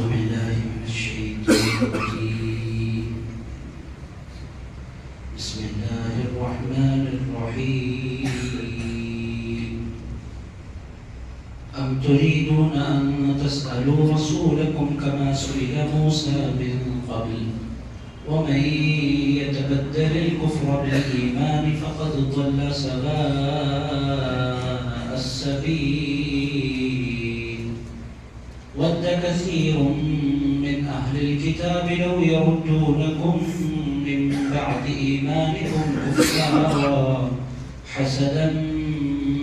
بالله من الشيطان الرجيم. بسم الله الرحمن الرحيم. أم تريدون أن تسألوا رسولكم كما سئل موسى من قبل ومن يتبدل الكفر بالإيمان فقد ضل سواء السبيل. ود كثير من أهل الكتاب لو يردونكم من بعد إيمانكم كفارا حسدا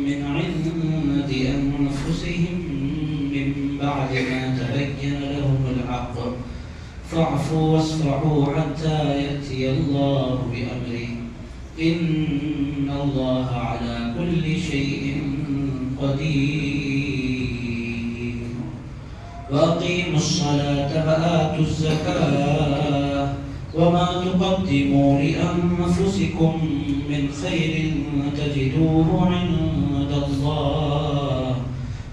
من عند أنفسهم من بعد ما تبين لهم الحق فاعفوا واصفحوا حتى يأتي الله بأمره إن الله على كل شيء قدير. وأقيموا الصلاة وآتوا الزكاة وما تقدموا لأنفسكم من خير تجدوه عند الله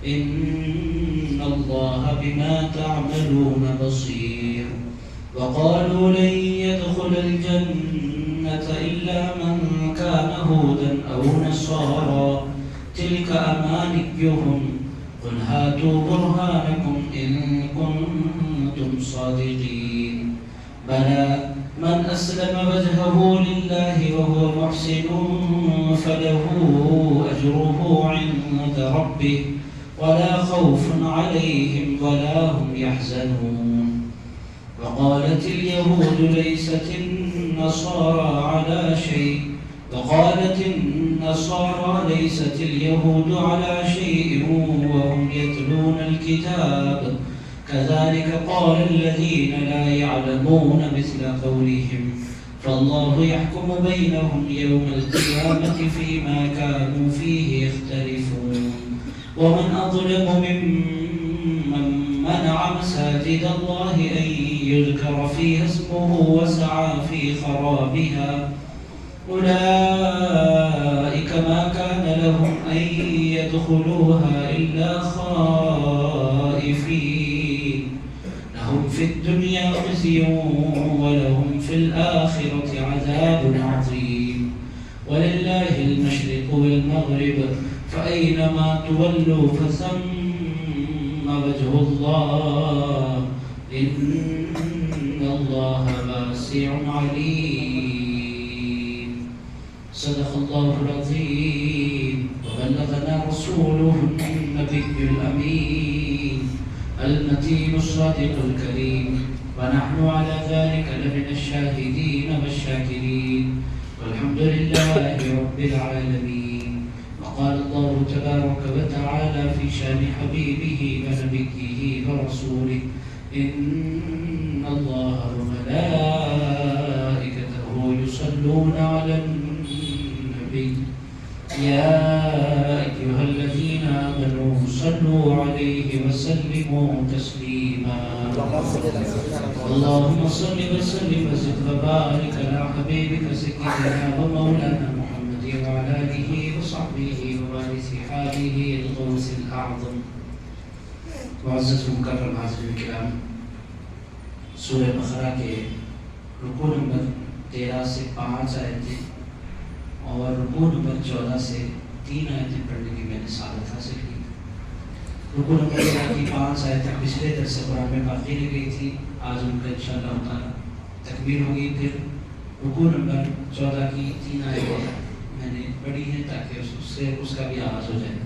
إن الله بما تعملون بصير. وقالوا لن يدخل الجنة إلا من كان هودا أو نصارى تلك أمانيهم قل هاتوا برهانكم إن كنتم صادقين. بلى من أسلم وجهه لله وهو محسن فله أجره عند ربه ولا خوف عليهم ولا هم يحزنون. وقالت اليهود ليست النصارى على شيء وقالت النصارى ليست اليهود على شيء وهم يتلون الكتاب كذلك قال الذين لا يعلمون مثل قولهم فالله يحكم بينهم يوم القيامة فيما كانوا فيه يختلفون. ومن أظلم ممن منع مساجد الله أن يذكر فيها اسمه وسعى في خرابها أولئك ما كان لهم أن يدخلوها إلا خائفين لهم في الدنيا خزي ولهم في الآخرة عذاب عظيم. ولله المشرق والمغرب فأينما تولوا فثم وجه الله إن الله واسع عليم. صدق الله العظيم وبلغنا رسوله النبي الأمين المتين الصادق الكريم ونحن على ذلك لمن الشاهدين والشاكرين والحمد لله رب العالمين. وقال الله تبارك وتعالى في شان حبيبه ونبيه ورسوله إن الله وملائكته يصلون على النبي يا أيها الذين آمنوا صلوا عليه وسلموا تسليما. اللهم صل وسلم وزد وبارك على حبيبك سيدنا ومولانا محمد وعلى آله وصحبه ووارث حاله الغوث الأعظم. معزز مکرم حاضرین کرام، سورہ بقرہ کے رکوع نمبر 13 سے 5 آیتیں اور رکوع نمبر 14 سے 3 آیتیں پڑھنے کی میں نے سعادت حاصل کی. رکوع نمبر 13 کی 5 آیتیں پچھلے درس قرآن میں باقی رہ گئی تھی، آج ان کا انشاءاللہ تعالی تکمیل ہوگی. پھر رکوع نمبر 14 کی 3 آیتیں میں نے پڑھی ہیں تاکہ اس کا بھی آغاز ہو جائے.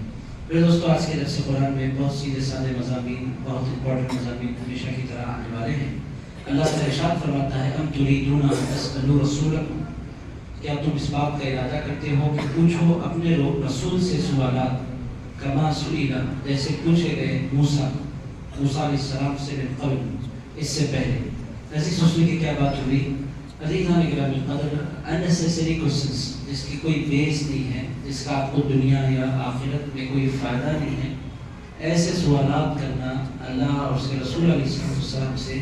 پھر دوستو، آج کے درس قرآن میں بہت سیدھے سادے مضامین، بہت امپورٹنٹ مضامین ہمیشہ کی طرح آنے والے ہیں. اللہ تعالی ارشاد فرماتا ہے ام تریدون ان تسألوا رسولکم، کیا تم اس بات کا ارادہ کرتے ہو کہ پوچھو اپنے رسول سے سوالات کما سئل، جیسے پوچھے گئے موسیٰ علیہ السلام سے من قبل، اس سے پہلے. ایسی سوچنے کی کیا بات ہوئی؟ عزیزان اکرام القدر، unnecessary questions جس کی کوئی بیس نہیں ہے، جس کا آپ کو دنیا یا آخرت میں کوئی فائدہ نہیں ہے، ایسے سوالات کرنا اللہ اور اس کے رسول علیہ السلام سے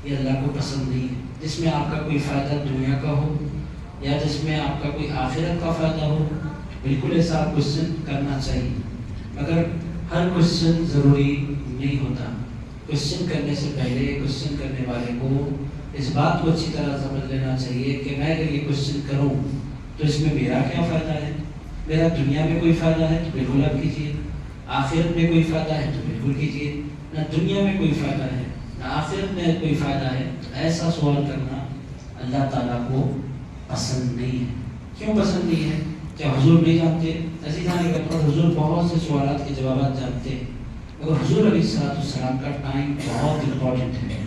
یہ اللہ کو پسند نہیں ہے. جس میں آپ کا کوئی فائدہ دنیا کا ہو یا جس میں آپ کا کوئی آخرت کا فائدہ ہو، بالکل ایسا آپ کوشچن کرنا چاہیے. مگر ہر کوشچن ضروری نہیں ہوتا. کوشچن کرنے سے پہلے کوشچن کرنے والے کو اس بات کو اچھی طرح سمجھ لینا چاہیے کہ میں اگر یہ کوشچن کروں تو اس میں میرا کیا فائدہ ہے. میرا دنیا میں کوئی فائدہ ہے تو بالکل آپ کیجیے, آخرت میں کوئی فائدہ ہے تو بالکل کیجیے. نہ دنیا میں کوئی فائدہ ہے نہ آخرت میں کوئی فائدہ ہے, تو ایسا سوال کرنا اللہ تعالیٰ کو پسند نہیں ہے. کیوں پسند نہیں ہے؟ کیا حضور نہیں جانتے؟ عزیزان اکرام, حضور بہت سے سوالات کے جوابات جانتے ہیں, مگر حضور علیہ السلام کا ٹائم بہت امپورٹنٹ ہے.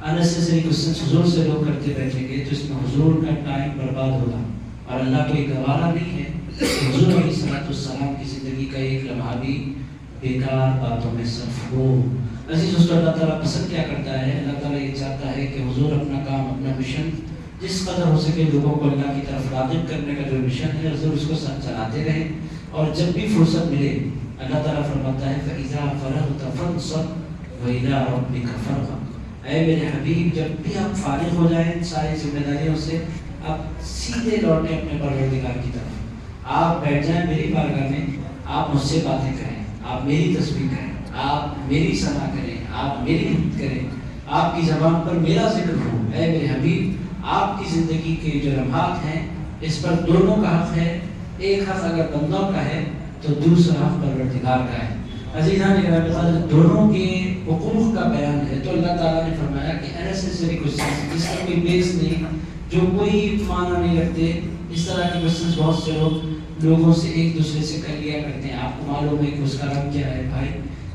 انیسیسری کوشچنس حضور سے لوگ کرتے بیٹھیں گے تو اس میں حضور کا ٹائم برباد ہوگا, اور اللہ کو یہ گوارا نہیں ہے کہ حضور علیہ السلام کی زندگی کا ایک لمحہ بھی بیکار باتوں میں صرف ہو. عزیز دوستو, اللہ تعالیٰ پسند کیا کرتا ہے؟ اللہ تعالیٰ یہ چاہتا ہے کہ حضور اپنا کام, اپنا مشن جس قدر ہو سکے لوگوں کو اللہ کی طرف راغب کرنے کا جو مشن ہے حضور اس کو چلاتے رہیں, اور جب بھی فرصت ملے اللہ تعالیٰ فرماتا ہے فَإِذَا فَرَغْتَ فَانْصَبْ وَإِلَىٰ رَبِّكَ فَارْغَب. اے میرے حبیب, جب بھی آپ فارغ ہو جائیں ساری ذمہ داریوں سے, آپ سیدھے لوٹیں اپنے پروردگار کی طرف. آپ بیٹھ جائیں میری بارگاہ میں, آپ مجھ سے باتیں کریں, آپ میری تسبیح کریں, آپ میری ثنا کریں, آپ میری حمد کریں, آپ کی زبان پر میرا ذکر ہو. اے میرے حبیب, آپ کی زندگی کے جو لمحات ہیں اس پر دونوں کا حق ہے. ایک حق اگر بندوں کا ہے تو دوسرا حق پروردگار کا ہے. عزیزان اکرام, دونوں کے حقوق کا بیان ہے. تو اللہ تعالیٰ نے فرمایا کہ انیسیسری کوشچنس جس کا کوئی بیس نہیں, جو کوئی معنی نہیں رکھتے, اس طرح کے کوشچنس بہت سے لوگوں سے ایک دوسرے سے کر لیا کرتے ہیں. آپ کو معلوم ہے کہ اس کا رنگ کیا ہے بھائی,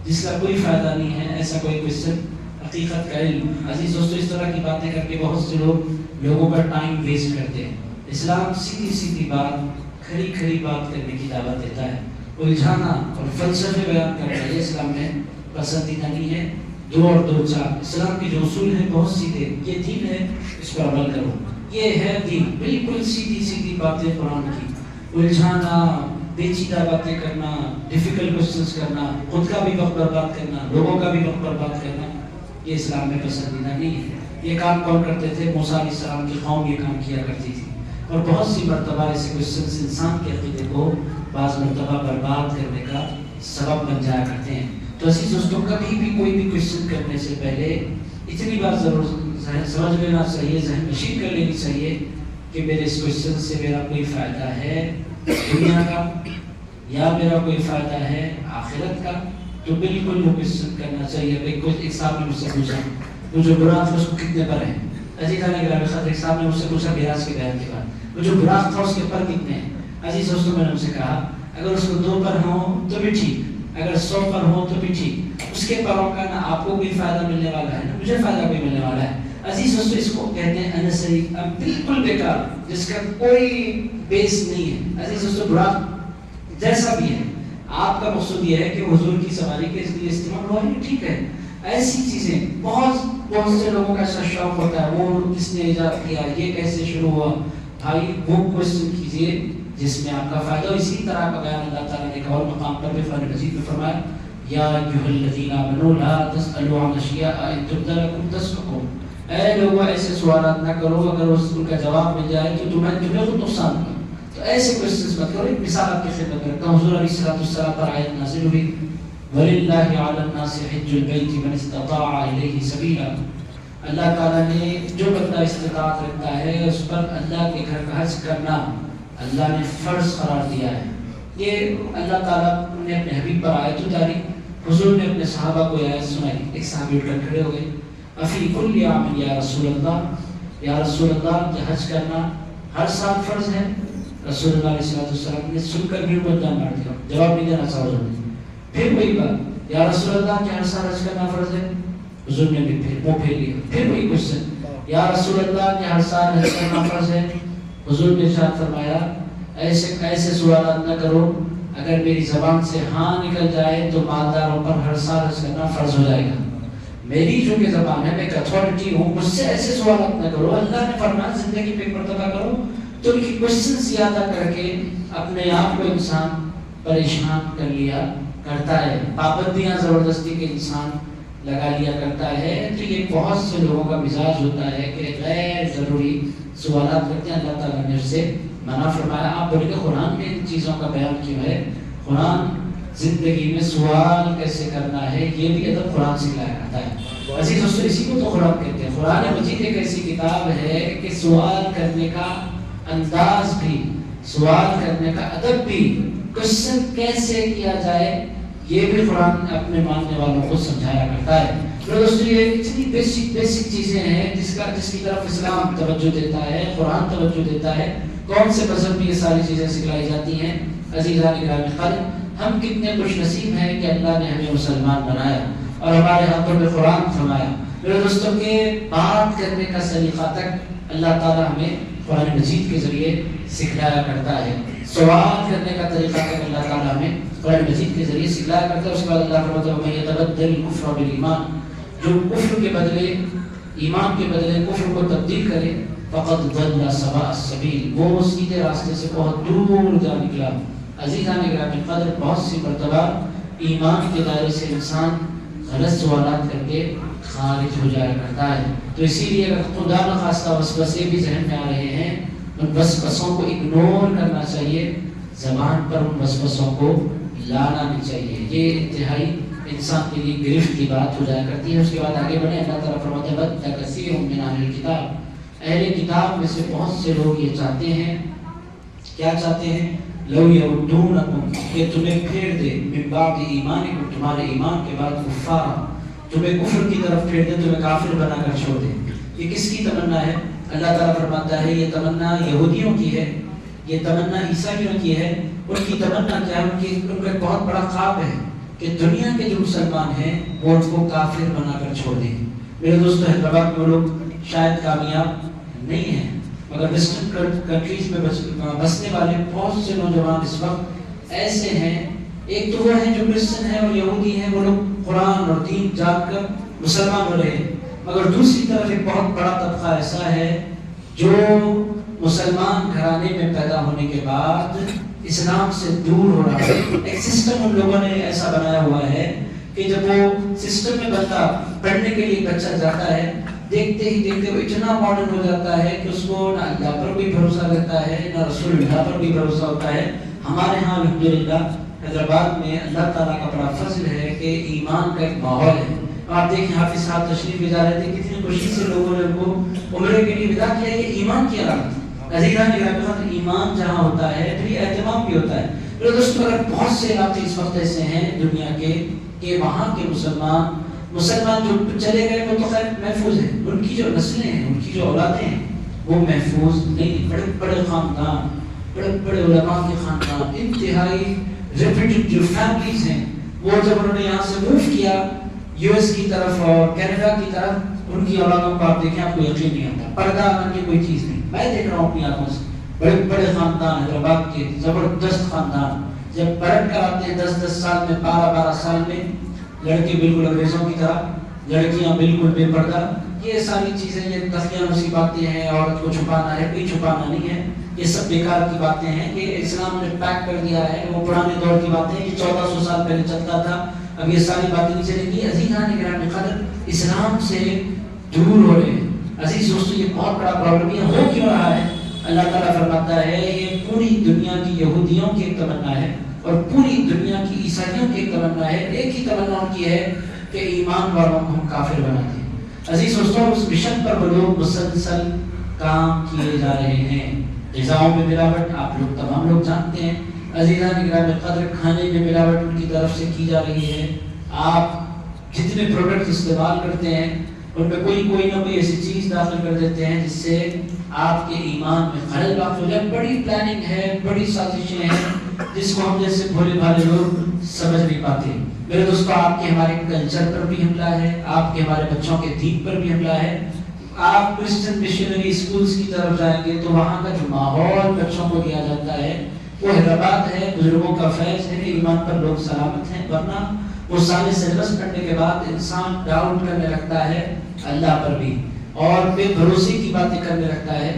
جس کا کوئی فائدہ نہیں ہے ایسا کوئی کوشچن حقیقت کا علم. عزیز دوستو, اس طرح کی باتیں کر کے بہت سے لوگوں کا ٹائم ویسٹ کرتے ہیں. اسلام سیدھی سیدھی بات, کھری کھری بات کرنے کی دعوت دیتا ہے. الجھانا اور فلسفے بیان کرنا یہ اسلام میں پسندیدہ نہیں ہے. 2 اور 2 4 اسلام کے جو اصول ہیں بہت سیدھے, یہ دین ہے, اس پر عمل کرو, یہ ہے دین. بالکل سیدھی سیدھی باتیں قرآن کی. الجھانا, پیچیدہ باتیں کرنا, ڈیفیکلٹ کوشچنس کرنا, خود کا بھی وقت برباد کرنا, لوگوں کا بھی وقت برباد کرنا, یہ اسلام میں پسندیدہ نہیں ہے. یہ کام کون کرتے تھے؟ موسیٰ علیہ السلام کی قوم یہ کام کیا کرتی تھی, اور بہت سی مرتبہ ایسے کوشچنس انسان کے عقیدے کو بعض مرتبہ برباد کرنے کا سبب بن جایا کرتے ہیں. تو عزیز دوستوں, کبھی بھی کوئی بھی کوشچن کرنے سے پہلے اتنی بات ضرور سمجھ لینا چاہیے, ذہن نشین کر لینی چاہیے کہ میرے اس کوشچن سے میرا کوئی فائدہ ہے دنیا کا یا میرا کوئی فائدہ ہے آخرت کا. تو بالکل وہ کوشچن کرنا چاہیے. ایک صاحب نے مجھ سے پوچھا وہ جو براق تھا اس کو کتنے پر ہیں. عزیزان اکرام, ایک صاحب نے مجھ سے پوچھا بیراس کے بیان کے بعد, وہ جو براق تھا اس کے پر کتنے ہیں. عزیز دوستوں, میں نے ان سے کہا اگر اس کو 2 پر ہوں تو بھی ٹھیک, اگر 100 پر ہوں تو بھی ٹھیک. اس کے پروں کا نہ آپ کو کوئی فائدہ ملنے والا ہے نہ مجھے فائدہ کوئی ملنے والا ہے. عزیز دوستو, اس کو کہتے ہیں انیسری, بالکل بیکار, جس کا کوئی بیس نہیں ہے. عزیز دوستو, براق جیسا بھی ہے, آپ کا مقصود یہ ہے کہ حضور کی سواری کے لیے استعمال ہوا ہے, ٹھیک ہے. ایسی چیزیں بہت سے لوگوں کا ایسا شوق ہوتا ہے, وہ کس نے ایجاد کیا, یہ کیسے شروع ہوا. بھائی وہ کوشچن کیجئے جس میں آپ کا فائدہ ہو. اسی طرح کا بیان اللہ تعالیٰ نے ایک اور مقام پر بھی قرآن مجید میں فرمایا, یا ایھا الذین آمنوا لا تسألوا عن اشیاء ان تبد لکم تسؤکم. اے لوگوں, ایسے سوالات نہ کرو اگر ان کا جواب مل جائے تو تمہیں خود نقصان ہوگا. تو ایسے کوشچنس مت کرو. ایک مثال آپ کی خدمت میں رکھتا ہوں. حضور علیہ السلام پر آیت نازل ہوئی, وَلِلَّهِ عَلَى النَّاسِ حِجُّ الْبَيْتِ مَنِ اسْتَطَاعَ إِلَيْهِ سَبِيلًا. اللہ تعالیٰ نے جو بندہ استطاعت رکھتا ہے اس پر اللہ کے گھر کا حج کرنا اللہ نے فرض قرار دیا ہے. یہ اللہ تعالیٰ نے اپنے حبیب پر آیت اتاری. حضور نے اپنے صحابہ کو آیت سنائی. ایک صحابی اٹھ کر کھڑے ہو گئے, افی کل عام یا رسول اللہ, یا رسول اللہ, کہ حج کرنا ہر سال فرض ہے. رسول اللہ علیہ السلام نے سن کر بھیڑ کو جان مار دیا, جواب نہیں دینا چاہا. حضور نے پھر وہی بات, یا رسول اللہ, کہ ہر سال حج کرنا فرض ہے. حضور نے بھی پھر پھیر لیا. پھر وہی کوشچن, یا رسول اللہ, کہ ہر سال حج کرنا فرض ہے. حضور نے ارشاد فرمایا ایسے سوالات نہ کرو, اگر میری زبان سے ہاں نکل جائے تو مالداروں پر ہر سال حج کرنا فرض ہو جائے گا. میری جو کہ زبان ہے, میں ایک اتھارٹی ہوں, مجھ سے ایسے سوالات نہ کرو. اللہ نے فرمایا زندگی پہ ایک مرتبہ کرو. تو ان کی کوشچن زیادہ کر کے اپنے آپ کو انسان پریشان کر لیا کرتا ہے, پابندیاں زبردستی کے انسان لگا لیا کرتا ہے. تو یہ بہت سے لوگوں کا مزاج ہوتا ہے کہ غیر ضروری سوالات کرتے ہیں. اللہ تعالیٰ نے اس سے منع فرمایا. آپ بولیں گے قرآن میں ان چیزوں کا بیان کیوں ہے؟ قرآن زندگی میں سوال کیسے کرنا ہے یہ بھی ادب قرآن سکھلایا کرتا ہے. عزیز دوستو اسی کو تو قرآن کہتے ہیں. قرآن مجید ایک ایسی کتاب ہے کہ سوال کرنے کا انداز بھی، سوال کرنے کا ادب بھی، کوشچن کیسے کیا جائے یہ بھی قرآن اپنے ماننے والوں کو سمجھایا کرتا ہے. دوستو یہ اتنی بیسک چیزیں ہیں جس کی طرف اسلام توجہ دیتا ہے، قرآن توجہ دیتا ہے. کون سے مذہب میں یہ ساری چیزیں سکھلائی جاتی ہیں؟ عزیزان گرامی قدر، ہم کتنے خوش نصیب ہیں کہ اللہ نے ہمیں مسلمان بنایا اور ہمارے ہاتھوں میں قرآن فرمایا. میرے دوستوں کے بات کرنے کا سلیقہ تک اللہ تعالیٰ ہمیں قرآن مجید کے ذریعے سکھلایا کرتا ہے. سوال کرنے کا طریقہ تک اللہ تعالیٰ ہمیں قرآن مجید کے ذریعے سکھلایا کرتا ہے. اس کے بعد اللہ فرماتا ہے وَمَن يَتَبَدَّلِ الْكُفْرَ بِالْإِيمَانِ، جو کفر کے بدلے ایمان کے بدلے کفر کو تبدیل کرے فقد ضل سواء السبیل، وہ سیدھے راستے سے بہت دور جا نکلا. عزیزان گرامی قدر، بہت سی مرتبہ ایمان کے دائرے سے انسان غلط سوالات کر کے خارج ہو جایا کرتا ہے. تو اسی لیے اگر خدا نخواستہ وسوسے بھی ذہن میں آ رہے ہیں، ان وسوسوں کو اگنور کرنا چاہیے، زبان پر ان وسوسوں کو لانا نہیں چاہیے. یہ انتہائی انسان کے لیے گرفت کی بات ہو جایا کرتی ہے. اس کے بعد آگے بڑھیں، اللہ تعالیٰ فرماتے ہیں وَدَّ كَثِيرٌ مِّنْ أَهْلِ الْكِتَابِ، اہل کتاب میں سے بہت سے لوگ یہ چاہتے ہیں، کیا چاہتے ہیں؟ لَوْ يَرُدُّونَكُمْ، کہ تمہیں پھیر دے مِن بَعْدِ ایمانکم، تمہارے ایمان کے بعد کفارا، تمہیں کفر کی طرف پھیر دے، تمہیں کافر بنا کر چھوڑ دے. یہ کس کی تمنا ہے؟ اللہ تعالیٰ فرماتا ہے یہ تمنا یہودیوں کی ہے، یہ تمنا عیسائیوں کی ہے. ان کی تمنا کیا ہے؟ ان کا ایک بہت بڑا خواب ہے کہ دنیا کے جو مسلمان ہیں وہ ان کو کافر بنا کر چھوڑ دیں. میرے دوستو حیدرآباد میں وہ لوگ شاید کامیاب نہیں ہیں، مگر ویسٹرن کنٹریز میں بسنے والے بہت سے نوجوان اس وقت ایسے ہیں. ایک تو وہ ہیں جو کرسچن ہیں اور یہودی ہیں، وہ لوگ قرآن اور دین جان کر مسلمان ہو رہے ہیں. مگر دوسری طرف ایک بہت بڑا طبقہ ایسا ہے جو مسلمان گھرانے میں پیدا ہونے کے بعد اسلام سے دور ہو رہا ہے. ایک سسٹم ان لوگوں نے ایسا بنایا ہوا ہے کہ جب وہ سسٹم میں بندہ پڑھنے کے لیے بچہ جاتا ہے، دیکھتے ہی دیکھتے وہ اتنا ماڈرن ہو جاتا ہے کہ اس کو نہ اللہ پر بھی بھروسہ رہتا ہے، نہ رسول اللہ پر بھی بھروسہ ہوتا ہے. ہمارے ہاں الحمدللہ حیدرآباد میں اللہ تعالیٰ کا بڑا فضل ہے کہ ایمان کا ایک ماحول ہے. آپ دیکھیں حافظ صاحب تشریف لے جا رہے تھے، کتنی خوشی سے لوگوں نے ان کو عمرے کے لیے ودا کیا. یہ ایمان کی علامت ہے. عزیزان گرامی، ایمان جہاں ہوتا ہے پھر اہتمام بھی ہوتا ہے. میرے دوستو اگر بہت سے علاقے اس وقت ایسے ہیں دنیا کے کہ وہاں کے مسلمان جو چلے گئے وہ تو خیر محفوظ ہیں، ان کی جو نسلیں ہیں، ان کی جو اولادیں ہیں وہ محفوظ نہیں. بڑے بڑے خاندان، بڑے بڑے علماء کے خاندان، انتہائی ریپیوٹیڈ جو فیملیز ہیں، وہ جب انہوں نے یہاں سے موو کیا یو ایس کی طرف اور کینیڈا کی طرف، ان کی اولادوں کو آپ دیکھیں آپ کو یقین نہیں آتا. پردہ ان کی کوئی چیز نہیں. میں دیکھ رہا ہوں اپنی آنکھوں سے بڑے بڑے خاندان، حیدرآباد کے زبردست خاندان، جب پلٹ کر آتے ہیں 10-10 سال میں، 12-12 سال میں، لڑکے بالکل انگریزوں کی طرح، لڑکیاں بالکل بے پردہ. یہ ساری چیزیں، یہ تخلیہ نسی باتیں ہیں. عورت کو چھپانا ہے، کوئی چھپانا نہیں ہے. یہ سب بیکار کی باتیں ہیں کہ اسلام نے پیک کر دیا ہے. وہ پرانے دور کی باتیں ہیں کہ 1400 سال پہلے چلتا تھا، اب یہ ساری باتیں نہیں چلیں گی. عزیزان گرامی قدر، اسلام سے دور ہو رہے ہیں. عزیز دوستو یہ بہت بڑا پرابلم ہے. ہو کیوں رہا ہے؟ اللہ تعالیٰ فرماتا ہے یہ پوری دنیا کی یہودیوں کی ایک تمنا ہے اور پوری دنیا کی عیسائیوں کی ایک تمنا ہے. ایک ہی تمنا ان کی ہے کہ ایمان والوں کو ہم کافر بنا دیں. عزیز دوستو اس مشن پر وہ لوگ مسلسل کام کیے جا رہے ہیں. غذاؤں میں ملاوٹ آپ لوگ تمام لوگ جانتے ہیں. عزیزان گرامی قدر، کھانے میں ملاوٹ ان کی طرف سے کی جا رہی ہے. آپ جتنے پروڈکٹ استعمال کرتے ہیں ان میں کوئی نہ کوئی ایسی چیز داخل کر دیتے ہیں جس سے آپ کے ایمان میں خلل واقع ہو جائے. بڑی پلاننگ ہے، بڑی سازشیں ہیں جس کو ہم جیسے بھولے بھالے لوگ سمجھ نہیں پاتے. میرے دوستو آپ کے ہمارے کلچر پر بھی حملہ ہے، آپ کے ہمارے بچوں کے دین پر بھی حملہ ہے. آپ کرسچن مشنری اسکولز کی طرف جائیں گے تو وہاں کا جو ماحول بچوں کو دیا جاتا ہے وہ حیدرآباد ہے، بزرگوں کا فیض ہے، ایمان پر لوگ سلامت ہیں. ورنہ وہ سارے سلیبس پڑھنے کے بعد انسان ڈاؤٹ کرنے لگتا ہے اللہ پر بھی، اور بے بھروسے کی باتیں کرنے لگتا ہے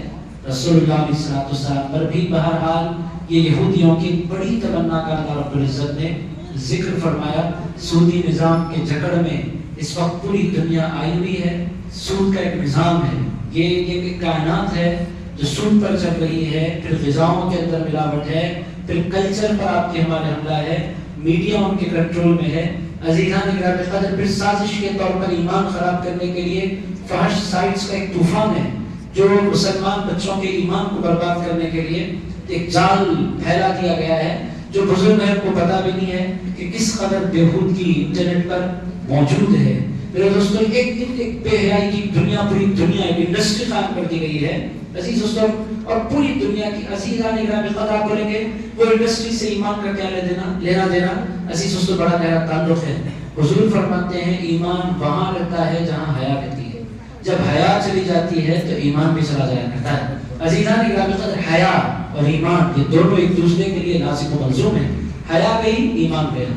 رسول اللہ علیہ السلام پر بھی. بہرحال یہ یہودیوں کی بڑی تمنا کا اللہ رب العزت نے ذکر فرمایا. سودی نظام کے جکڑ میں اس وقت پوری دنیا آئی ہوئی ہے. سود کا ایک نظام ہے، یہ ایک کائنات ہے جو سود پر چل رہی ہے. پھر غذاؤں کے اندر ملاوٹ ہے، پھر کلچر پر آپ کے ہمارے حملہ ہے، میڈیا ان کے کنٹرول میں ہے. عزیزان گرامی قدر پھر سازش کے طور پر ایمان خراب کرنے کے لیے فحش سائٹس کا ایک طوفان ہے جو مسلمان بچوں کے ایمان کو برباد کرنے کے لیے ایک جال پھیلا دیا گیا ہے جو بزرگ ہیں کو پتا بھی نہیں ہے کہ کس قدر بےہودگی انٹرنیٹ پر موجود ہے. میرے دوستوں ایک بے حیائی کی دنیا پوری دنیا ایک انڈسٹری قائم کر دی گئی ہے عزیز دوستوں اور پوری دنیا کی عزیزان گرامی قدر آپ بولیں گے وہ انڈسٹری سے ایمان کا کیا لینا دینا عزیز دوستوں بڑا گہرا تعلق ہے. حضور فرماتے ہیں ایمان وہاں رہتا ہے جہاں حیا رہتی ہے. جب حیا چلی جاتی ہے تو ایمان بھی چلا جایا کرتا ہے. عزیزان گرامی قدر حیا اور ایمان یہ دونوں ایک دوسرے کے لیے لازم و ملزوم ہیں. حیا گئی ایمان گیا.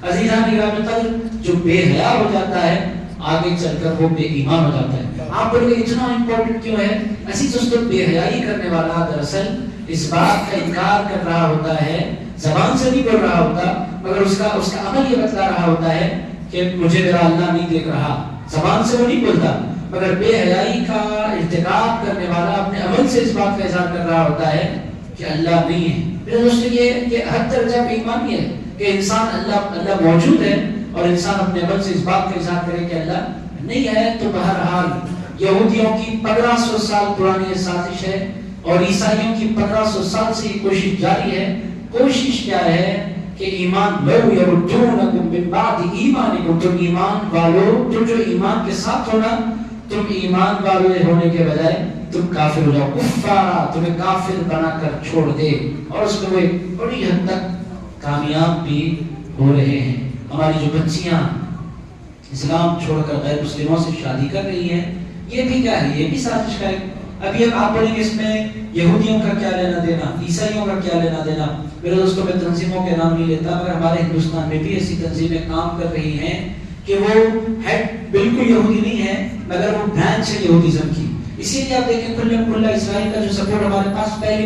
عزیزان گرامی قدر جو بے حیا ہو جاتا ہے آگے چل کر وہ بے ایمان ہو جاتا ہے. آپ بولے اتنا امپورٹنٹ کیوں ہے؟ عزیز دوستوں بے حیائی کرنے والا دراصل اس بات کا انکار کر رہا ہوتا ہے, زبان سے نہیں بول رہا ہوتا مگر اس کا عمل یہ بتلا رہا ہوتا ہے کہ مجھے میرا اللہ نہیں دیکھ رہا. زبان سے وہ نہیں بولتا مگر بے حیائی کا ارتکاب کرنے والا اپنے عمل سے اس بات کا اظہار کر رہا ہوتا ہے کہ اللہ نہیں ہے. میرے دوستوں یہ ہر درجہ پہ ایمان یہ ہے کہ انسان اللہ موجود ہے اور انسان اپنے عمل سے اس بات کا اظہار کرے کہ اللہ نہیں ہے. تو بہرحال یہودیوں کی 1500 سال پرانی یہ سازش ہے اور عیسائیوں کی 1500 سال سے یہ کوشش جاری ہے. کوشش کیا ہے کہ ایمان لو یردونکم من بعد ایمانکم, تم ایمان والو تم جو ایمان کے ساتھ ہونا تم ایمان والے ہونے کے بجائے تم کافر ہو جاؤ. کفارا تمہیں کافر بنا کر چھوڑ دے اور اس میں وہ ایک بڑی حد تک کامیاب بھی ہو رہے ہیں. ہماری جو بچیاں اسلام چھوڑ کر غیر مسلموں سے شادی کر رہی ہیں یہ بھی کیا ہے, یہ بھی سازش کا ہے. ابھی اب آپ بولیں گے اس میں یہودیوں کا کیا لینا دینا, عیسائیوں کا کیا لینا دینا. میرے دوستوں میں تنظیموں کے نام نہیں لیتا مگر ہمارے ہندوستان میں بھی ایسی تنظیمیں کام کر رہی ہیں کہ وہ ہیڈ بالکل یہودی نہیں ہے مگر وہ برانچ ہے یہودیزم کی. اسی لیے آپ دیکھیں کھلا اسرائیل کا جو سپورٹ ہمارے پاس پہلی